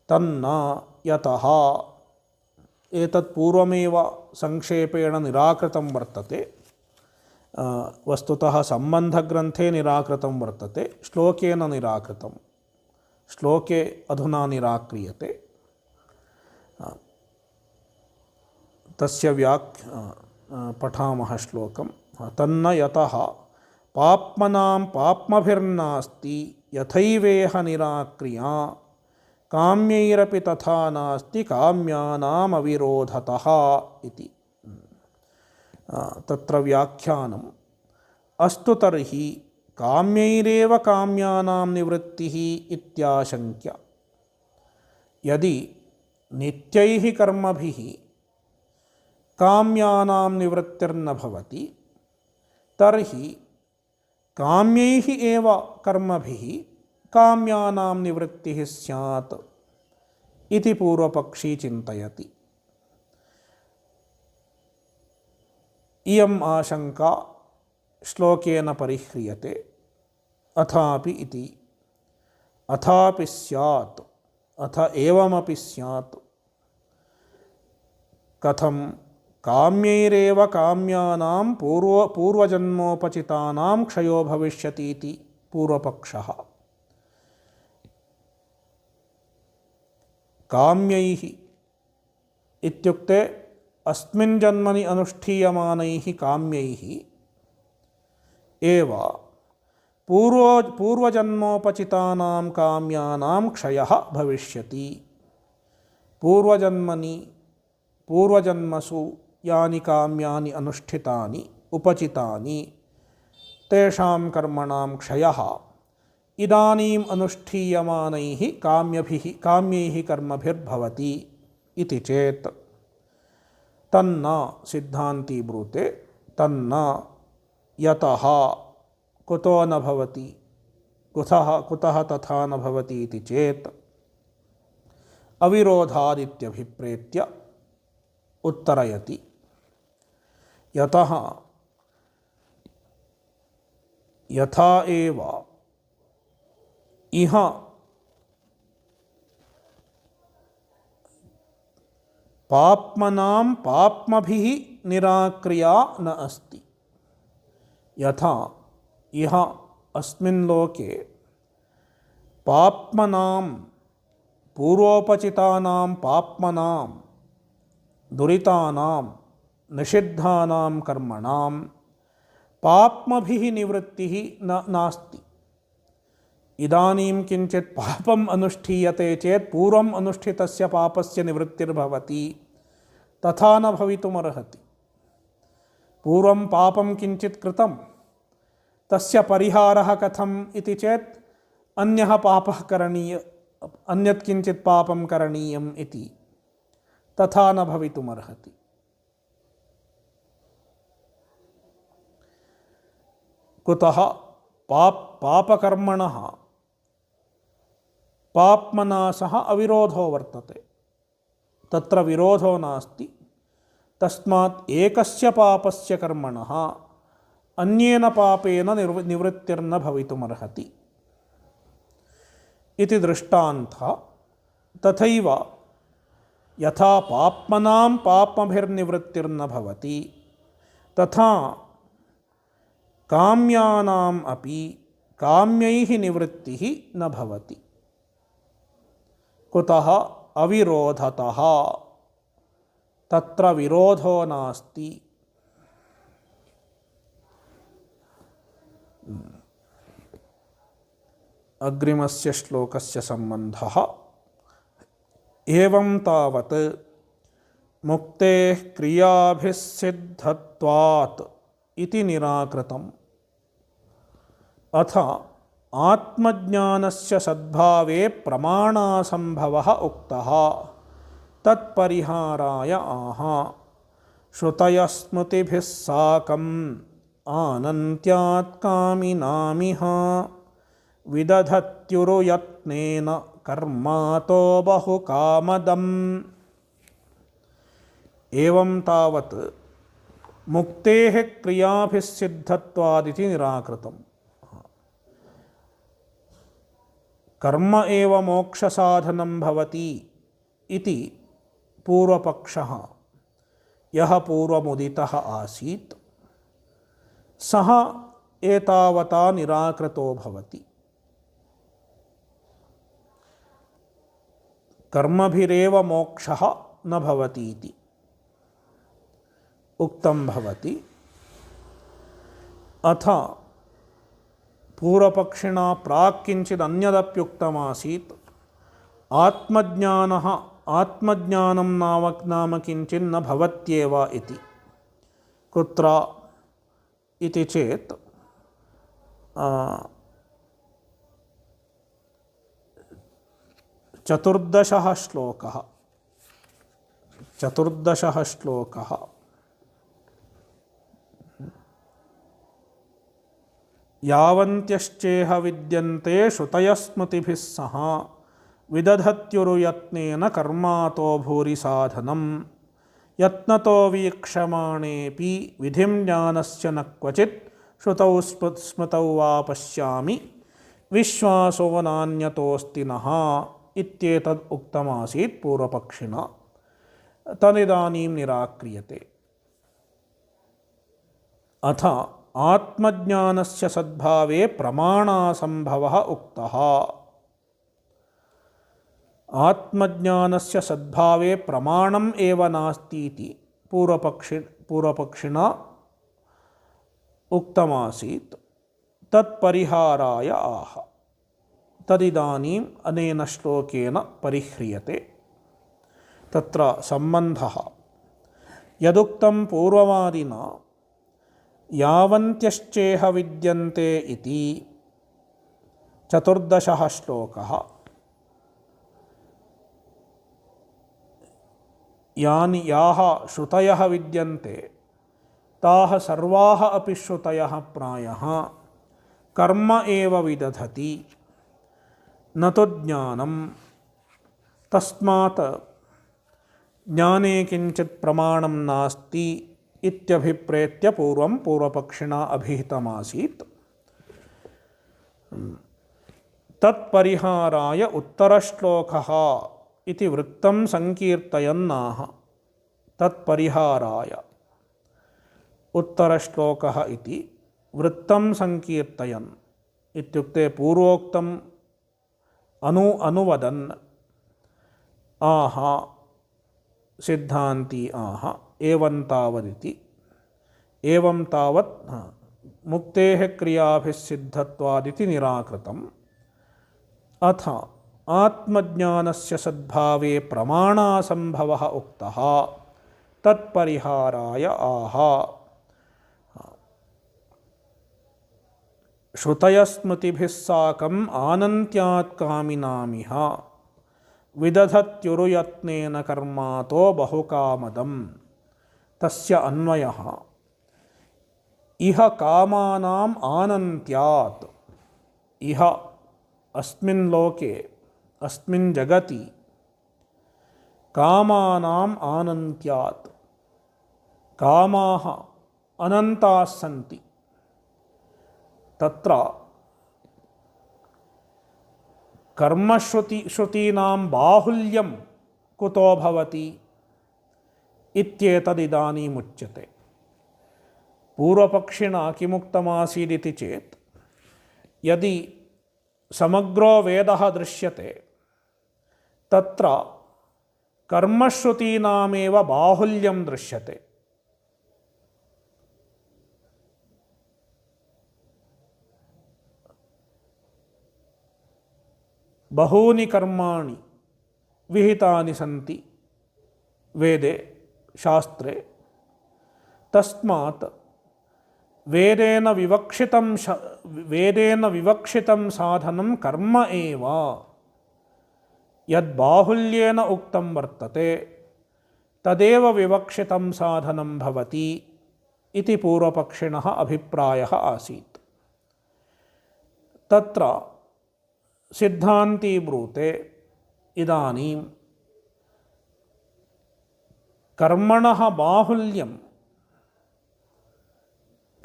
तन्न यतः। एतत् पूर्वमेव संक्षेपेण निराकृतं वर्तते। वस्तुतः सम्बन्धग्रन्थे निराकृतं वर्तते, श्लोकेन निराकृतं। श्लोके अधुना निराक्रियते। तस्य पठामः श्लोकं। तन्न यतः पाप्मनां पाप्मभिर्नास्ति यथैवेह निराक्रिया काम्यैरपि तथा नास्ति काम्यानाम् अविरोधतः इति। तत्र व्याख्यानम् अस्तु तर्हि काम्यैरेव काम्यानां निवृत्तिः इत्याशङ्क्य। यदि नित्यैः कर्मभिः काम्यानां निवृत्तिर्न भवति तर्हि काम्यैः एव कर्मभिः काम्यानां निवृत्तिः स्यात् इति पूर्वपक्षी चिन्तयति। इयम् आशङ्का श्लोकेन परिह्रियते। अथापि इति। अथापि स्यात्, अथ एवमपि स्यात्। कथं? काम्यैरेव काम्यानां पूर्वजन्मोपचितानां क्षयो भविष्यतीति पूर्वपक्षः। काम्यैः इत्युक्ते अस्मिन् जन्मनि अनुष्ठीयमानैः काम्यैः एव पूर्वजन्मोपचितानां काम्यानां क्षयः भविष्यति। पूर्वजन्मसु यानि काम्यानि अनुष्ठितानि उपचितानि तेषां कर्मणां क्षयः इदानीम् अनुष्ठीयमानैः काम्यैः कर्मभिर्भवति इति चेत् तन्न सिद्धान्ती ब्रूते तन्न यतः कुतो न भवति, कुतः तथा न भवति इति चेत् अविरोधादित्यभिप्रेत्य उत्तरयति। यतः यथा एव इह पाप्मनां पाप्मभिः निराक्रिया न अस्ति। यथा इह अस्मिन् लोके पाप्मनां पूर्वोपचितानां पाप्मनां दुरितानां निषिद्धानां कर्मणां पाप्मभिः निवृत्तिः नास्ति। इदानीं किञ्चित् पापम् अनुष्ठीयते चेत् पूर्वम् अनुष्ठितस्य पापस्य निवृत्तिर्भवति, तथा न भवितुमर्हति। पूर्वं पापं किञ्चित् कृतं, तस्य परिहारः कथम् इति चेत् अन्यः पापः करणीयः, अन्यत् किञ्चित् पापं करणीयम् इति, तथा न भवितुमर्हति। कुतः पापकर्मणः पाप्मना सह अविरोधो वर्तते, तत्र विरोधो नास्ति। तस्मात् एकस्य पापस्य कर्मणः अन्येन पापेन निवृत्तिर्न भवितुमर्हति इति दृष्टान्तः। तथैव यथा पाप्मनां पाप्मभिर्निवृत्तिर्न भवति, तथा काम्यानाम् अपि काम्यैः निवृत्तिः न भवति। कुतः? अविरोधतः, तत्र विरोधो नास्ति। अग्रिमस्य श्लोकस्य सम्बन्धः एवं तावत् मुक्तेः क्रियाभिः सिद्धत्वात् इति निराकृतम्। अथ आत्मज्ञानस्य सद्भावे प्रमाणासंभवः उक्तः, तत्परिहाराय आह। श्रुतयः स्मृतिभिः साकम् आनन्त्यात् कामिनामिह विदधत्युरुयत्नेन कर्मातो बहुकामदम्। एवं तावत् मुक्तेः क्रियाभिः सिद्धत्वादिति निराकृतम्। कर्म एव मोक्षसाधनं भवति इति पूर्वपक्षः यः पूर्वमुदितः आसीत्, सः एतावता निराकृतो भवति। कर्मभिरेव मोक्षः न भवति इति उक्तं भवति। अथ पूर्वपक्षिणा प्राक् किञ्चित् अन्यदप्युक्तमासीत्। आत्मज्ञानं नाम किञ्चिन्न भवत्येव इति। कुत्र इति चेत् चतुर्दशः श्लोकः यावन्त्यश्चेह विद्यन्ते श्रुतयः स्मृतिभिः सह विदधत्युरुयत्नेन कर्मातो भूरि साधनं यत्नतो वीक्षमाणेऽपि विधिं ज्ञानस्य न क्वचित् श्रुतौ स्मृतौ वा पश्यामि विश्वासो नान्यतोऽस्ति नः इत्येतद् उक्तमासीत् पूर्वपक्षिणा। तदिदानीं निराक्रियते। अथ आत्मज्ञानस्य सद्भावे प्रमाणासंभवः उक्तः। आत्मज्ञानस्य सद्भावे प्रमाणम् एव नास्ति इति पूर्वपक्षिणा उक्तमासीत्। तत्परिहाराय आह। तदिदानीम् अनेन श्लोकेन परिह्रियते। तत्र सम्बन्धः यदुक्तं पूर्ववादिना यावन्त्यश्चेह विद्यन्ते इति चतुर्दशः श्लोकः, याः श्रुतयः विद्यन्ते ताः सर्वाः अपि श्रुतयः प्रायः कर्म एव विदधति न तु ज्ञानं। तस्मात् ಜ್ಞಾನೇ ಕಿಂಚಿತ್ ಪ್ರಮಾಣಂ ನಾಸ್ತಿ ಇತ್ಯಭಿಪ್ರೇತ್ಯ ಪೂರ್ವಂ ಪೂರ್ವಪಕ್ಷಿಣ ಅಭಿಹಿತಮಾಸೀತ್. ತತ್ಪರಿಹಾರಾಯ ಉತ್ತರಶ್ಲೋಕಃ ಇತಿ ವೃತ್ತಂ ಸಂಕೀರ್ತಯನ್ನಾಹ. ತತ್ಪರಿಹಾರಾಯ ಉತ್ತರಶ್ಲೋಕಃ ಇತಿ ವೃತ್ತಂ ಸಂಕೀರ್ತಯನ್ ಇತ್ಯುಕ್ತೆ ಪೂರ್ವೋಕ್ತಂ ಅನುವದನ್ ಆಹ ಸಿದ್ಧಾಂತಿ ಆಹ ಏವಂ ತಾವದಿತಿ. ಏವಂ ತಾವತ್ ಮುಕ್ತೇಃ ಕ್ರಿಯಾಭಿಃ ಸಿದ್ಧತ್ವಾದಿತಿ ನಿರಾಕೃತಂ. ಅಥ ಆತ್ಮಜ್ಞಾನಸ್ಯ ಸದ್ಭಾವೇ ಪ್ರಮಾಣಾಸಂಭವಃ ಉಕ್ತಃ ತತ್ಪರಿಹಾರಾಯ ಆಹ. ಶ್ರುತಯಸ್ಮೃತಿಭಿಃ ಸಾಕಂ ಆನಂತ್ಯಾತ್ ಕಾಮಿನಾಮಿಹ ವಿದಧತ್ಯುರುಯತ್ನೇನ ಕರ್ಮಾತೋ ಬಹುಕಾಮದಂ. ತಸ್ಯ ಅನ್ವಯಃ ಇಹ ಕಾಮಾನಾಂ ಆನಂತ್ಯಾತ್. ಇಹ ಅಸ್ಮಿನ್ ಲೋಕೆ ಅಸ್ಮಿನ್ ಜಗತಿ ಕಾಮಾನಾಂ ಆನಂತ್ಯಾತ್. ಕಾಮಾಃ ಅನಂತಾಃ ಸಂತಿ. ತತ್ರ ಕರ್ಮಶ್ರುತೀನಾಂ ಬಾಹುಲ್ಯಂ ಕುತೋ ಭವತಿ ಇತ್ಯೇತದಿದಾನೀಮುಚ್ಯತೆ. ಪೂರ್ವಪಕ್ಷಿಣ ಕಿಮುಕ್ತಮಾಸೀದಿತಿ ಚೇತ್ ಯದಿ ಸಮಗ್ರೋ ವೇದಃ ದೃಶ್ಯತೆ ತತ್ರ ಕರ್ಮಶ್ರುತೀನಾಮೇವ ಬಾಹುಲ್ಯಂ ದೃಶ್ಯತೆ. ಬಹೂನಿ ಕರ್ಮಾಣಿ ವಿಹಿತಾನಿ ಸಂತಿ ವೇದೆ ಶಾಸ್ತ್ರೆ. ತಸ್ಮಾತ್ ವೇದೇನ ವಿವಕ್ಷಿತಂ ಸಾಧನಂ ಕರ್ಮ ಏವ ಯದ್ ಬಾಹುಲ್ಯೇನ ಉಕ್ತಂ ವರ್ತತೆ ತದೇವ ವಿವಕ್ಷಿತಂ ಸಾಧನಂ ಭವತಿ ಇತಿ ಪೂರ್ವಪಕ್ಷಿಣಃ ಅಭಿಪ್ರಾಯಃ ಆಸೀತ್. ತತ್ರ ಸಿದ್ಧಾಂತಿ ಬ್ರೂತೆ ಇದಾನೀಂ ಕರ್ಮಣಃ ಬಾಹುಲ್ಯಂ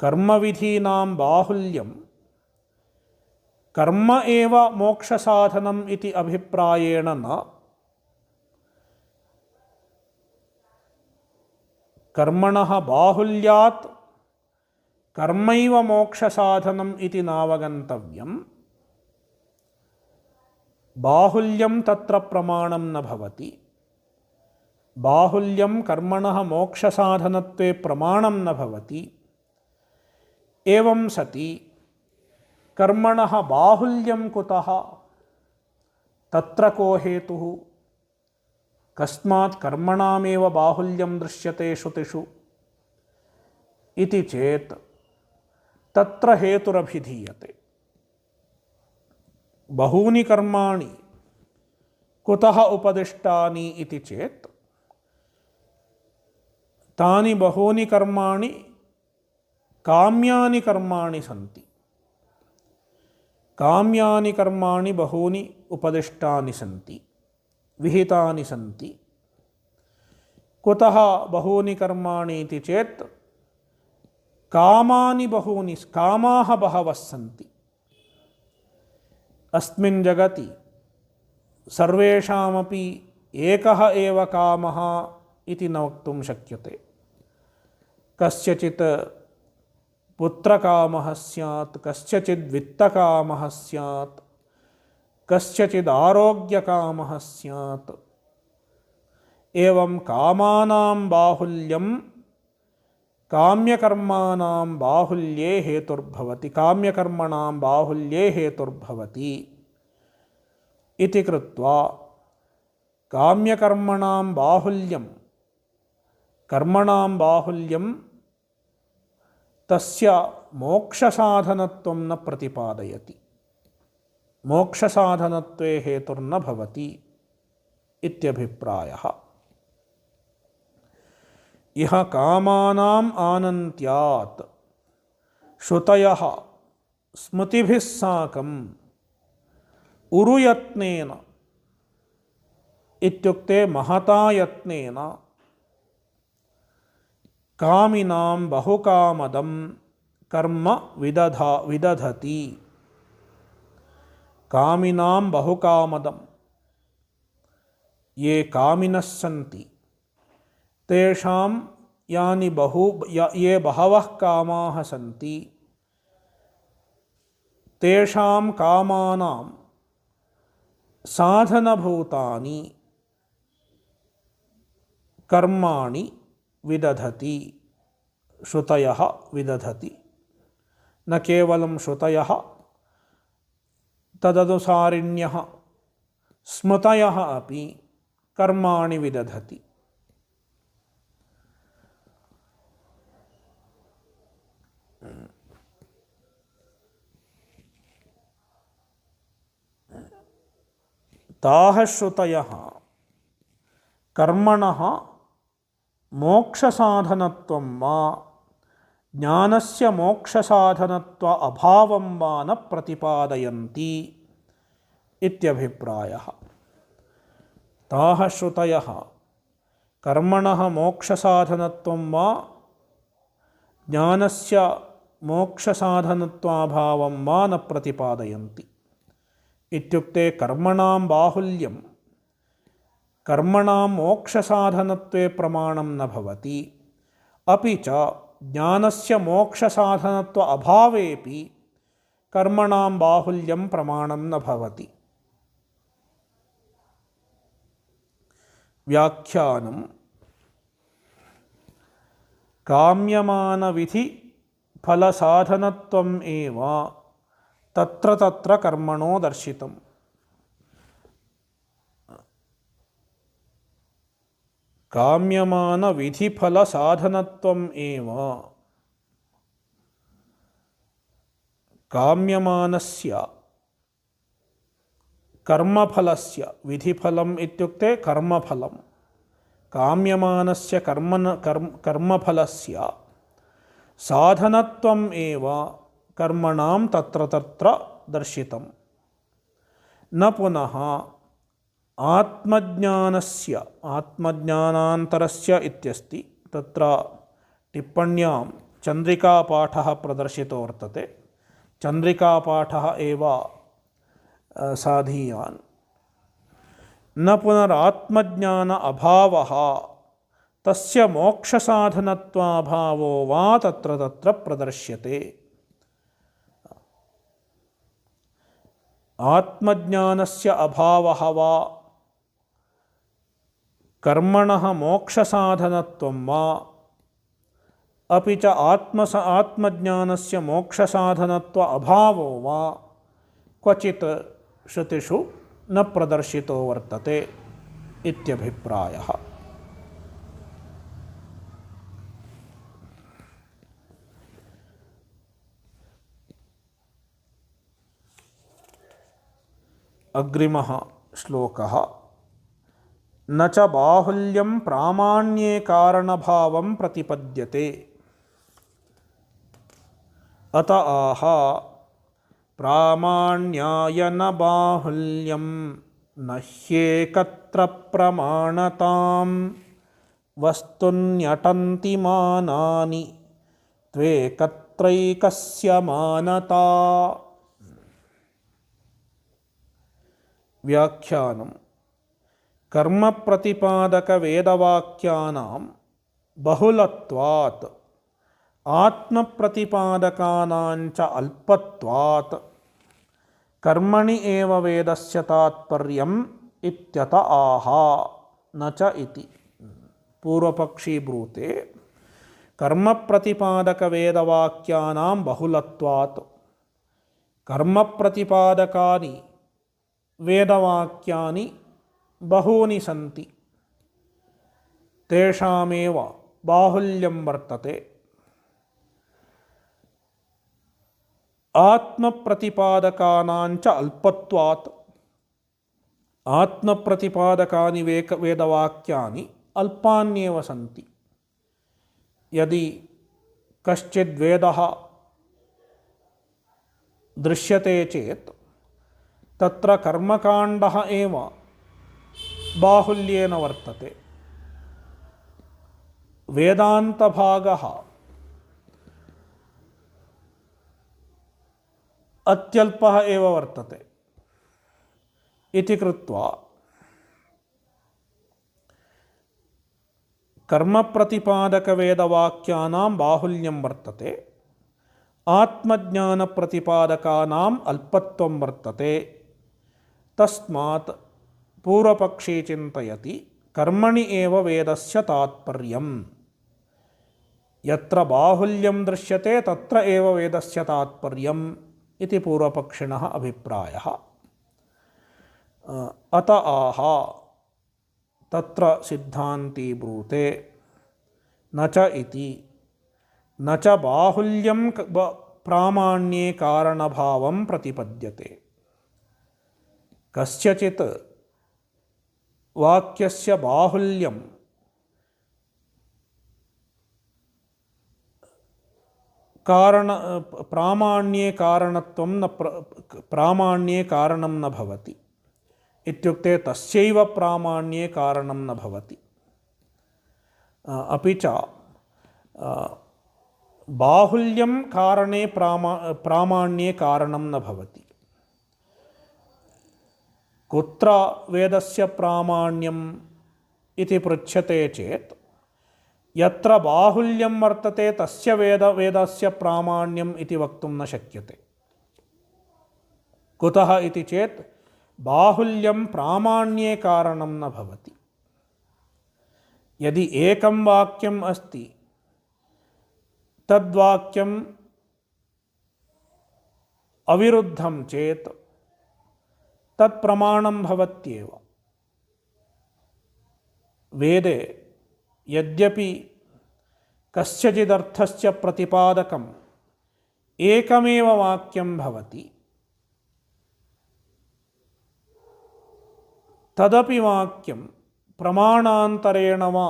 ಕರ್ಮವಿಧೀನಾಂ ಬಾಹುಲ್ಯಂ ಕರ್ಮ ಏವ ಮೋಕ್ಷಸಾಧನಂ ಇತಿ ಅಭಿಪ್ರಾಯೇಣ ನ. ಕರ್ಮಣಃ ಬಾಹುಲ್ಯಾತ್ ಕರ್ಮೈವ ಮೋಕ್ಷಸಾಧನಂ ಇತಿ ನಾವಗಂತವ್ಯಂ. ಬಾಹುಲ್ಯಂ ತತ್ರ ಪ್ರಮಾಣಂ ನ ಭವತಿ. ಬಾಹುಲ್ಯಂ ಕರ್ಮಣಃ ಮೋಕ್ಷಸಾಧನತ್ವೇ ಪ್ರಮಾಣಂ ನ ಭವತಿ. ಏವಂ ಸತಿ ಕರ್ಮಣಃ ಬಾಹುಲ್ಯಂ ಕುತಃ ತತ್ರ ಕೋ ಹೇತುಃ. ಕಸ್ಮಾತ್ ಕರ್ಮಣಾಮೇವ ಬಾಹುಲ್ಯಂ ದೃಶ್ಯತೆ ಶ್ರುತಿಷು ಇತಿ ಚೇತ್ ತತ್ರ ಹೇತುರಭಿಧೀಯತೆ. ಬಹೂನಿ ಕರ್ಮಾಣಿ ಕುತಃ ಉಪದಿಷ್ಟಾನಿ ಇತಿ ಚೇತ್ ತಾನಿ ಬಹೂನಿ ಕರ್ಮಾಣಿ ಕಾಮ್ಯಾನಿ ಕರ್ಮಾಣಿ ಸಂತಿ. ಕಾಮ್ಯಾನಿ ಕರ್ಮಾಣಿ ಬಹೂನಿ ಉಪದಿಷ್ಟಾನಿ ಸಂತಿ ವಿಹಿತಾನಿ ಸಂತಿ. ಕುತಃ ಬಹೂನಿ ಕರ್ಮಾಣಿ ಇತಿ ಚೇತ್ ಕಾಮಾನಿ ಬಹೂನಿ ಕಾಮಾಃ ಬಹವಃ ಸಂತಿ. ಅಸ್ಮಿನ್ ಜಗತಿ ಸರ್ವೇಷಾಮಪಿ ಏಕಃ ಏವ ಕಾಮಃ ಇತಿ ನ ವಕ್ತುಂ ಶಕ್ಯತೆ. ಕಸ್ಯಚಿತ್ ಪುತ್ರಕಾಮಃ ಸ್ಯಾತ್, ಕಸ್ಯಚಿದ್ ವಿತ್ತಕಾಮಃ ಸ್ಯಾತ್, ಕಸ್ಯಚಿದ್ ಆರೋಗ್ಯಕಾಮಃ ಸ್ಯಾತ್. ಏವಂ ಕಾಮಾನಾಂ ಬಾಹುಲ್ಯಂ ಕಾಮ್ಯಕರ್ಮಾಣಾಂ ಬಾಹುಲ್ಯೇ ಹೇತುರ್ಭವತಿ. ಕಾಮ್ಯಕರ್ಮಣಾಂ ಬಾಹುಲ್ಯೇ ಹೇತುರ್ಭವತಿ ಇತಿ ಕೃತ್ವಾ ಕಾಮ್ಯಕರ್ಮಣಾಂ ಬಾಹುಲ್ಯಂ ಕರ್ಮಣಾಂ ಬಾಹುಲ್ಯಂ ತಸ್ಯ ಮೋಕ್ಷಸಾಧನತ್ವಂ ನ ಪ್ರತಿಪಾದಯತಿ. ಮೋಕ್ಷಸಾಧನತ್ವೇ ಹೇತುರ್ನ ಭವತಿ ಇತ್ಯಭಿಪ್ರಾಯಃ. ಇಹ ಕಾಮಾನಾಂ ಆನಂತ್ಯಾತ್ ಶ್ರುತಯಃ ಸ್ಮೃತಿಭಿಃ ಸಾಕಂ ಉರುಯತ್ನೇನ इत्युक्ते महता यत्नेन कामिनां बहुकामदं कर्म विदधति। कामिनां बहुकामदं, ये कामिनः सन्ति तेषां ये बहवः कामाः सन्ति तेषां कामानां साधनभूतानि कर्माणि विदधति, श्रुतयः विदधति। न केवलं श्रुतयः, तदनुसारिण्यः स्मृतयः अपि कर्माणि विदधति। ताः श्रुतयः कर्मणः मोक्षसाधनत्वं वा ज्ञानस्य मोक्षसाधनत्व अभावं वा न प्रतिपादयन्ति इत्यभिप्रायः। ताः श्रुतयः कर्मणः मोक्षसाधनत्वं वा ज्ञानस्य मोक्षसाधनत्वाभावं वा न प्रतिपादयन्ति। इत्युक्ते कर्मणां बाहुल्यं कर्मणां मोक्षसाधनत्वे प्रमाणं न भवति, अपि च ज्ञानस्य मोक्षसाधनत्व अभावेपि कर्मणां बाहुल्यं प्रमाणं न भवति। व्याख्यानं काम्यमानविधिफलसाधनत्वम् एव तत्र तत्र कर्मणो दर्शितम्। काम्यमानविधिफलसाधनत्वम् एव काम्यमानस्य कर्मफलस्य, विधिफलम् इत्युक्ते कर्मफलं, काम्यमानस्य कर्मफलस्य साधनत्वम् एव कर्मणां तत्र तत्र दर्शितं। न पुनः आत्मज्ञानस्य, आत्मज्ञानान्तरस्य इत्यस्ति, तत्र टिप्पण्यां चन्द्रिकापाठः प्रदर्शितो वर्तते। चन्द्रिकापाठः एव साधीयान्। न पुनरात्मज्ञान अभावः तस्य मोक्षसाधनत्वाभावो वा तत्र तत्र प्रदर्श्यते। आत्मज्ञानस्य अभावः वा कर्मणः मोक्षसाधनत्वं वा अपि च आत्मज्ञानस्य मोक्षसाधनत्व अभावो वा क्वचित् श्रुतिषु न प्रदर्शितो वर्तते इत्यभिप्रायः। अग्रिमः श्लोकः। न च बाहुल्यं प्रामाण्ये कारणभावं प्रतिपद्यते। अत आह प्रामाण्याय न बाहुल्यं न ह्येकत्र प्रमाणतां वस्तुन्यटन्ति मानानि त्वेकत्रैकस्य मानता। व्याख्यानं कर्मप्रतिपादकवेदवाक्यानां बहुलत्वात् आत्मप्रतिपादकानाञ्च अल्पत्वात् कर्मणि एव वेदस्य तात्पर्यम् इत्यत आह न च इति। पूर्वपक्षी ब्रूते कर्मप्रतिपादकवेदवाक्यानां बहुलत्वात्, कर्मप्रतिपादकानि वेदवाक्यानि बहूनि सन्ति, तेषामेव बाहुल्यं वर्तते। आत्मप्रतिपादकानाञ्च अल्पत्वात्, आत्मप्रतिपादकानि वेदवाक्यानि अल्पान्येव सन्ति। यदि कश्चिद्वेदः दृश्यते चेत् तत्र कर्मकाण्डः एव बाहुल्येन वर्तते। वेदान्तभागः अत्यल्पः एव वर्तते इति कृत्वा कर्मप्रतिपादकवेदवाक्यानां बाहुल्यं वर्तते, आत्मज्ञानप्रतिपादकानाम् अल्पत्वं वर्तते। तस्मात् पूर्वपक्षी चिन्तयति कर्मणि एव वेदस्य तात्पर्यम्। यत्र बाहुल्यं दृश्यते तत्र एव वेदस्य तात्पर्यम् इति पूर्वपक्षिणः अभिप्रायः। अत आह तत्र सिद्धान्ती ब्रूते न च इति न च बाहुल्यं प्रामाण्ये कारणभावं प्रतिपद्यते। कस्यचित् वाक्यस्य बाहुल्यं प्रामाण्ये कारणत्वं न प्रामाण्ये कारणं न भवति। इत्युक्ते तस्यैव प्रामाण्ये कारणं न भवति। अपि च बाहुल्यं कारणे प्रामाण्ये कारणं न भवति। कुत्र वेदस्य प्रामाण्यम् इति पृच्छ्यते चेत् यत्र बाहुल्यं वर्तते तस्य वेदस्य प्रामाण्यम् इति वक्तुं न शक्यते। कुतः इति चेत् बाहुल्यं प्रामाण्ये कारणं न भवति। यदि एकं वाक्यम् अस्ति तद्वाक्यम् अविरुद्धं चेत् तत्प्रमाणं भवत्येव। वेदे यद्यपि कस्यचिदर्थस्य प्रतिपादकम् एकमेव वाक्यं भवति, तदपि वाक्यं प्रमाणान्तरेण वा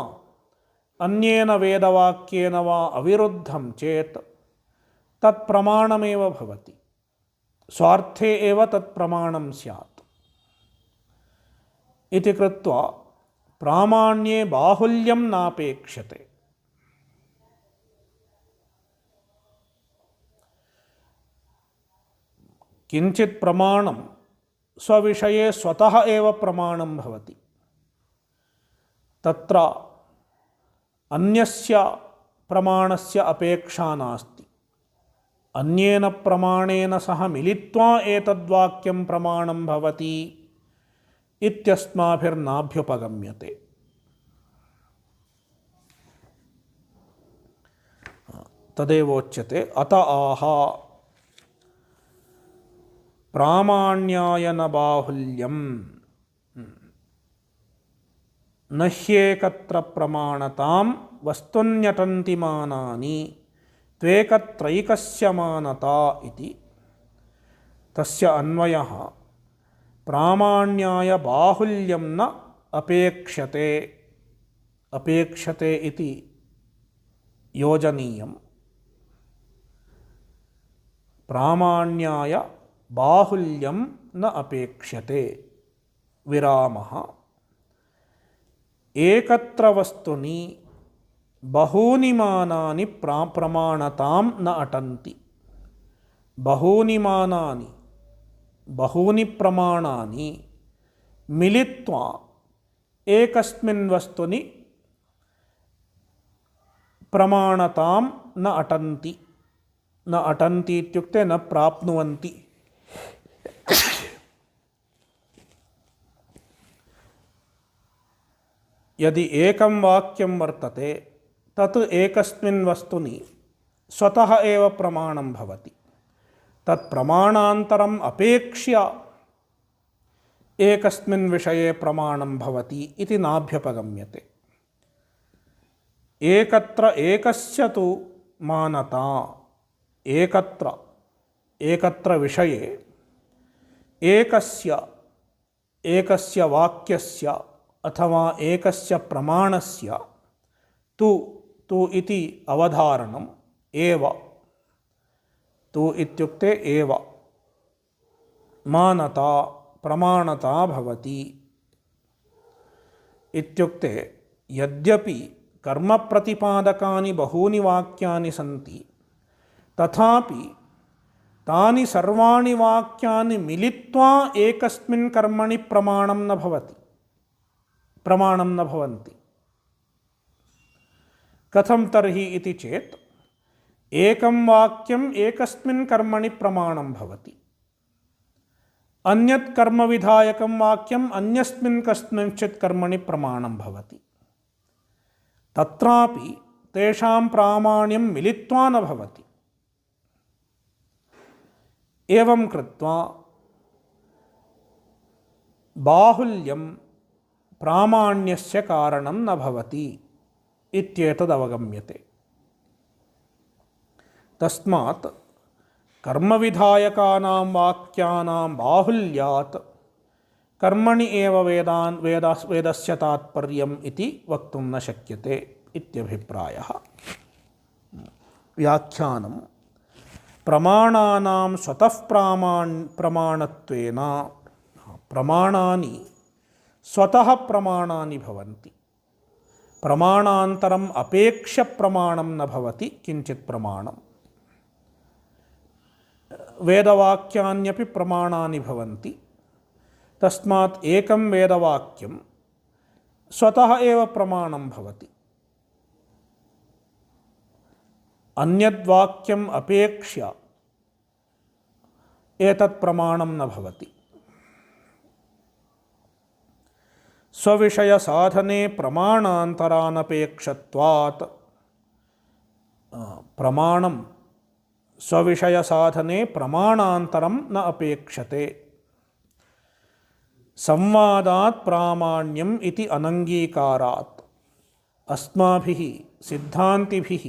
अन्येन वेदवाक्येन वा अविरुद्धं चेत् तत्प्रमाणमेव भवति। स्वार्थे एव तत्प्रमाणं स्यात् इति कृत्वा प्रामाण्ये बाहुल्यं नापेक्ष्यते। किञ्चित् प्रमाणं स्वविषये स्वतः एव प्रमाणं भवति। तत्र अन्यस्य प्रमाणस्य अपेक्षा नास्ति। अन्येन प्रमाणेन सह मिलित्वा एतद्वाक्यं प्रमाणं भवति इत्यस्माभिर्नाभ्युपगम्यते। तदेवोच्यते अत आह प्रामाण्याय न बाहुल्यम् न ह्येकत्र प्रमाणतां वस्तुन्यटन्ति मानानि त्वेकत्रैकस्य मानता इति। तस्य अन्वयः प्रामाण्याय बाहुल्यं न अपेक्षते इति योजनीयम्। प्रामाण्याय बाहुल्यं न अपेक्षते विरामः। एकत्र वस्तुनि बहूनि मानानि प्रमाणतां न अटन्ति। बहूनि मानानि बहूनि प्रमाणानि मिलित्वा एकस्मिन् वस्तुनि प्रमाणतां न अटन्ति। न अटन्ति इत्युक्ते न प्राप्नुवन्ति। यदि एकं वाक्यं वर्तते तत् एकस्मिन् वस्तुनि स्वतः एव प्रमाणं भवति। तत् प्रमाणान्तरम् अपेक्ष्य एकस्मिन् विषये प्रमाणं भवति इति नाभ्युपगम्यते। एकत्र एकस्य तु मानता। एकत्र विषये एकस्य वाक्यस्य अथवा एकस्य प्रमाणस्य तु इति अवधारणम् एव। तु इत्युक्ते एव मानता प्रमाणता भवति। इत्युक्ते यद्यपि कर्मप्रतिपादकानि बहूनि वाक्यानि सन्ति तथापि तानि सर्वाणि वाक्यानि मिलित्वा एकस्मिन् कर्मणि प्रमाणं न भवन्ति। कथं तर्हि इति चेत् एकं वाक्यम् एकस्मिन् कर्मणि प्रमाणं भवति, अन्यत् कर्मविधायकं वाक्यम् अन्यस्मिन् कस्मिंश्चित् कर्मणि प्रमाणं भवति। तत्रापि तेषां प्रामाण्यं मिलित्वा न भवति। एवं कृत्वा बाहुल्यं प्रामाण्यस्य कारणं न भवति इत्येतदवगम्यते। तस्मात् कर्मविधायकानां वाक्यानां बाहुल्यात् कर्मणि एव वेदस्य तात्पर्यम् इति वक्तुं न शक्यते इत्यभिप्रायः। व्याख्यानं प्रमाणानां स्वतः प्रमाणत्वेन प्रमाणानि स्वतः प्रमाणानि भवन्ति, प्रमाणान्तरम् अपेक्ष्य प्रमाणं न भवति किञ्चित् प्रमाणम्। वेदवाक्यान्यपि प्रमाणानि भवन्ति। तस्मात् एकं वेदवाक्यं स्वतः एव प्रमाणं भवति, अन्यद्वाक्यम् अपेक्ष्य एतत् प्रमाणं न भवति। स्वविषयसाधने प्रमाणान्तरानपेक्षत्वात् प्रमाणं स्वविषयसाधने प्रमाणान्तरं न अपेक्षते। संवादात् प्रामाण्यम् इति अनङ्गीकारात् अस्माभिः सिद्धान्तिभिः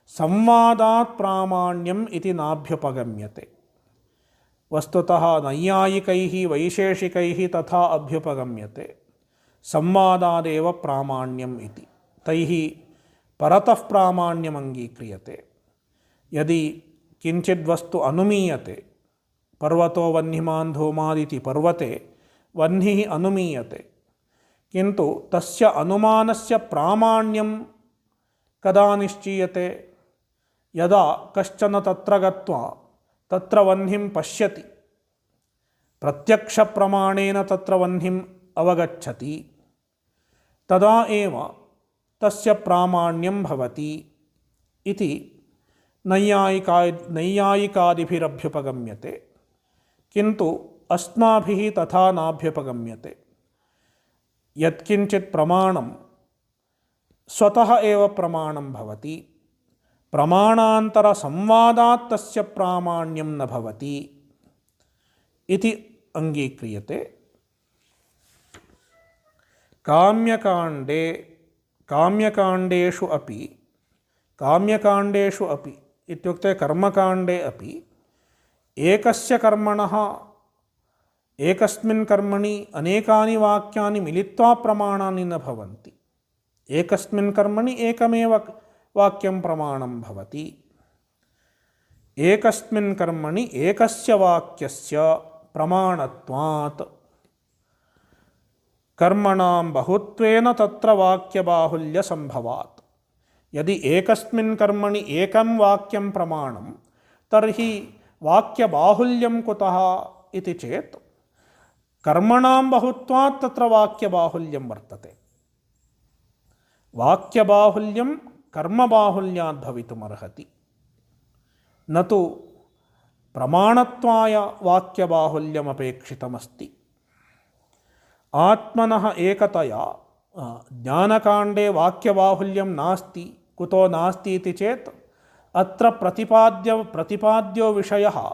संवादात् प्रामाण्यम् इति नाभ्युपगम्यते। वस्तुतः नैयायिकैः वैशेषिकैः तथा अभ्युपगम्यते, संवादादेव प्रामाण्यम् इति। तैः परतः प्रामाण्यम् अङ्गीक्रियते। यदि किञ्चिद्वस्तु अनुमीयते, पर्वतो वह्निमान् धूमादिति पर्वते वह्निः अनुमीयते, किन्तु तस्य अनुमानस्य प्रामाण्यं कदा निश्चीयते? यदा कश्चन तत्र गत्वा तत्र वह्निं पश्यति, प्रत्यक्षप्रमाणेन तत्र वह्निम् अवगच्छति, तदा एव तस्य प्रामाण्यं भवति इति नैयायिकादिभिरभ्युपगम्यते। किन्तु अस्माभिः तथा नाभ्युपगम्यते। यत्किञ्चित् प्रमाणं स्वतः एव प्रमाणं भवति, प्रमाणान्तरसंवादात् तस्य प्रामाण्यं न भवति इति अङ्गीक्रियते। काम्यकाण्डेषु अपि इत्युक्ते कर्मकाण्डे अपि एकस्य कर्मणः एकस्मिन् कर्मणि अनेकानि वाक्यानि मिलित्वा प्रमाणानि न भवन्ति। एकस्मिन् कर्मणि एकमेव वाक्यं प्रमाणं भवति। एकस्मिन् कर्मणि एकस्य वाक्यस्य प्रमाणत्वात् कर्मणां बहुत्वेन तत्र वाक्यबाहुल्यसम्भवात्। यदि एकस्मिन् कर्मणि एकं वाक्यं प्रमाणं तर्हि वाक्यबाहुल्यं कुतः इति चेत् कर्मणां बहुत्वात् तत्र वाक्यबाहुल्यं वर्तते। वाक्यबाहुल्यं कर्मबाहुल्यात् भवितुमर्हति, न तु प्रमाणत्वाय वाक्यबाहुल्यमपेक्षितमस्ति। आत्मनः एकतया ज्ञानकाण्डे वाक्यबाहुल्यं नास्ति। कुतो नास्ति इति चेत् अत्र प्रतिपाद्यो विषयः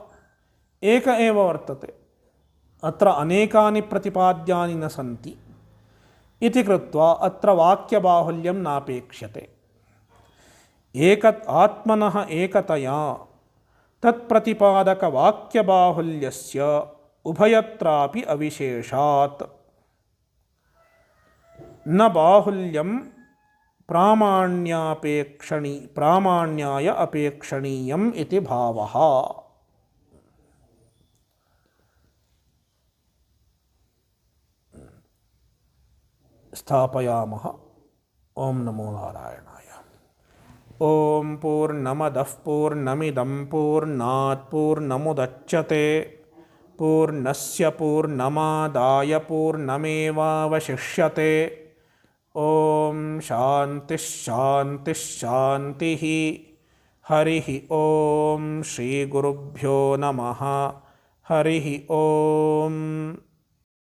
एक एव वर्तते, अत्र अनेकानि प्रतिपाद्यानि न सन्ति इति कृत्वा अत्र वाक्यबाहुल्यं नापेक्ष्यते। आत्मनः एकतया तत्प्रतिपादकवाक्यबाहुल्यस्य उभयत्रापि अविशेषात् न बाहुल्यं प्रामाण्याय अपेक्षणीयम् इति भावः। ಸ್ಥಾಪಯಾಮಃ. ಓಂ ನಮೋ ನಾರಾಯಣಾಯ. ಓಂ ಪೂರ್ಣಮದಃ ಪೂರ್ಣಮಿದಂ ಪೂರ್ಣಾತ್ ಪೂರ್ಣಮುದಚ್ಯತೆ ಪೂರ್ಣಸ್ಯ ಪೂರ್ಣಮಾದಾಯ ಪೂರ್ಣಮೇವಾವಶಿಷ್ಯತೆ. ಓಂ ಶಾಂತಿಃ ಶಾಂತಿಃ ಶಾಂತಿಃ. ಹರಿಃ ಓಂ ಶ್ರೀ ಗುರುಭ್ಯೋ ನಮಃ. ಹರಿಃ ಓಂ.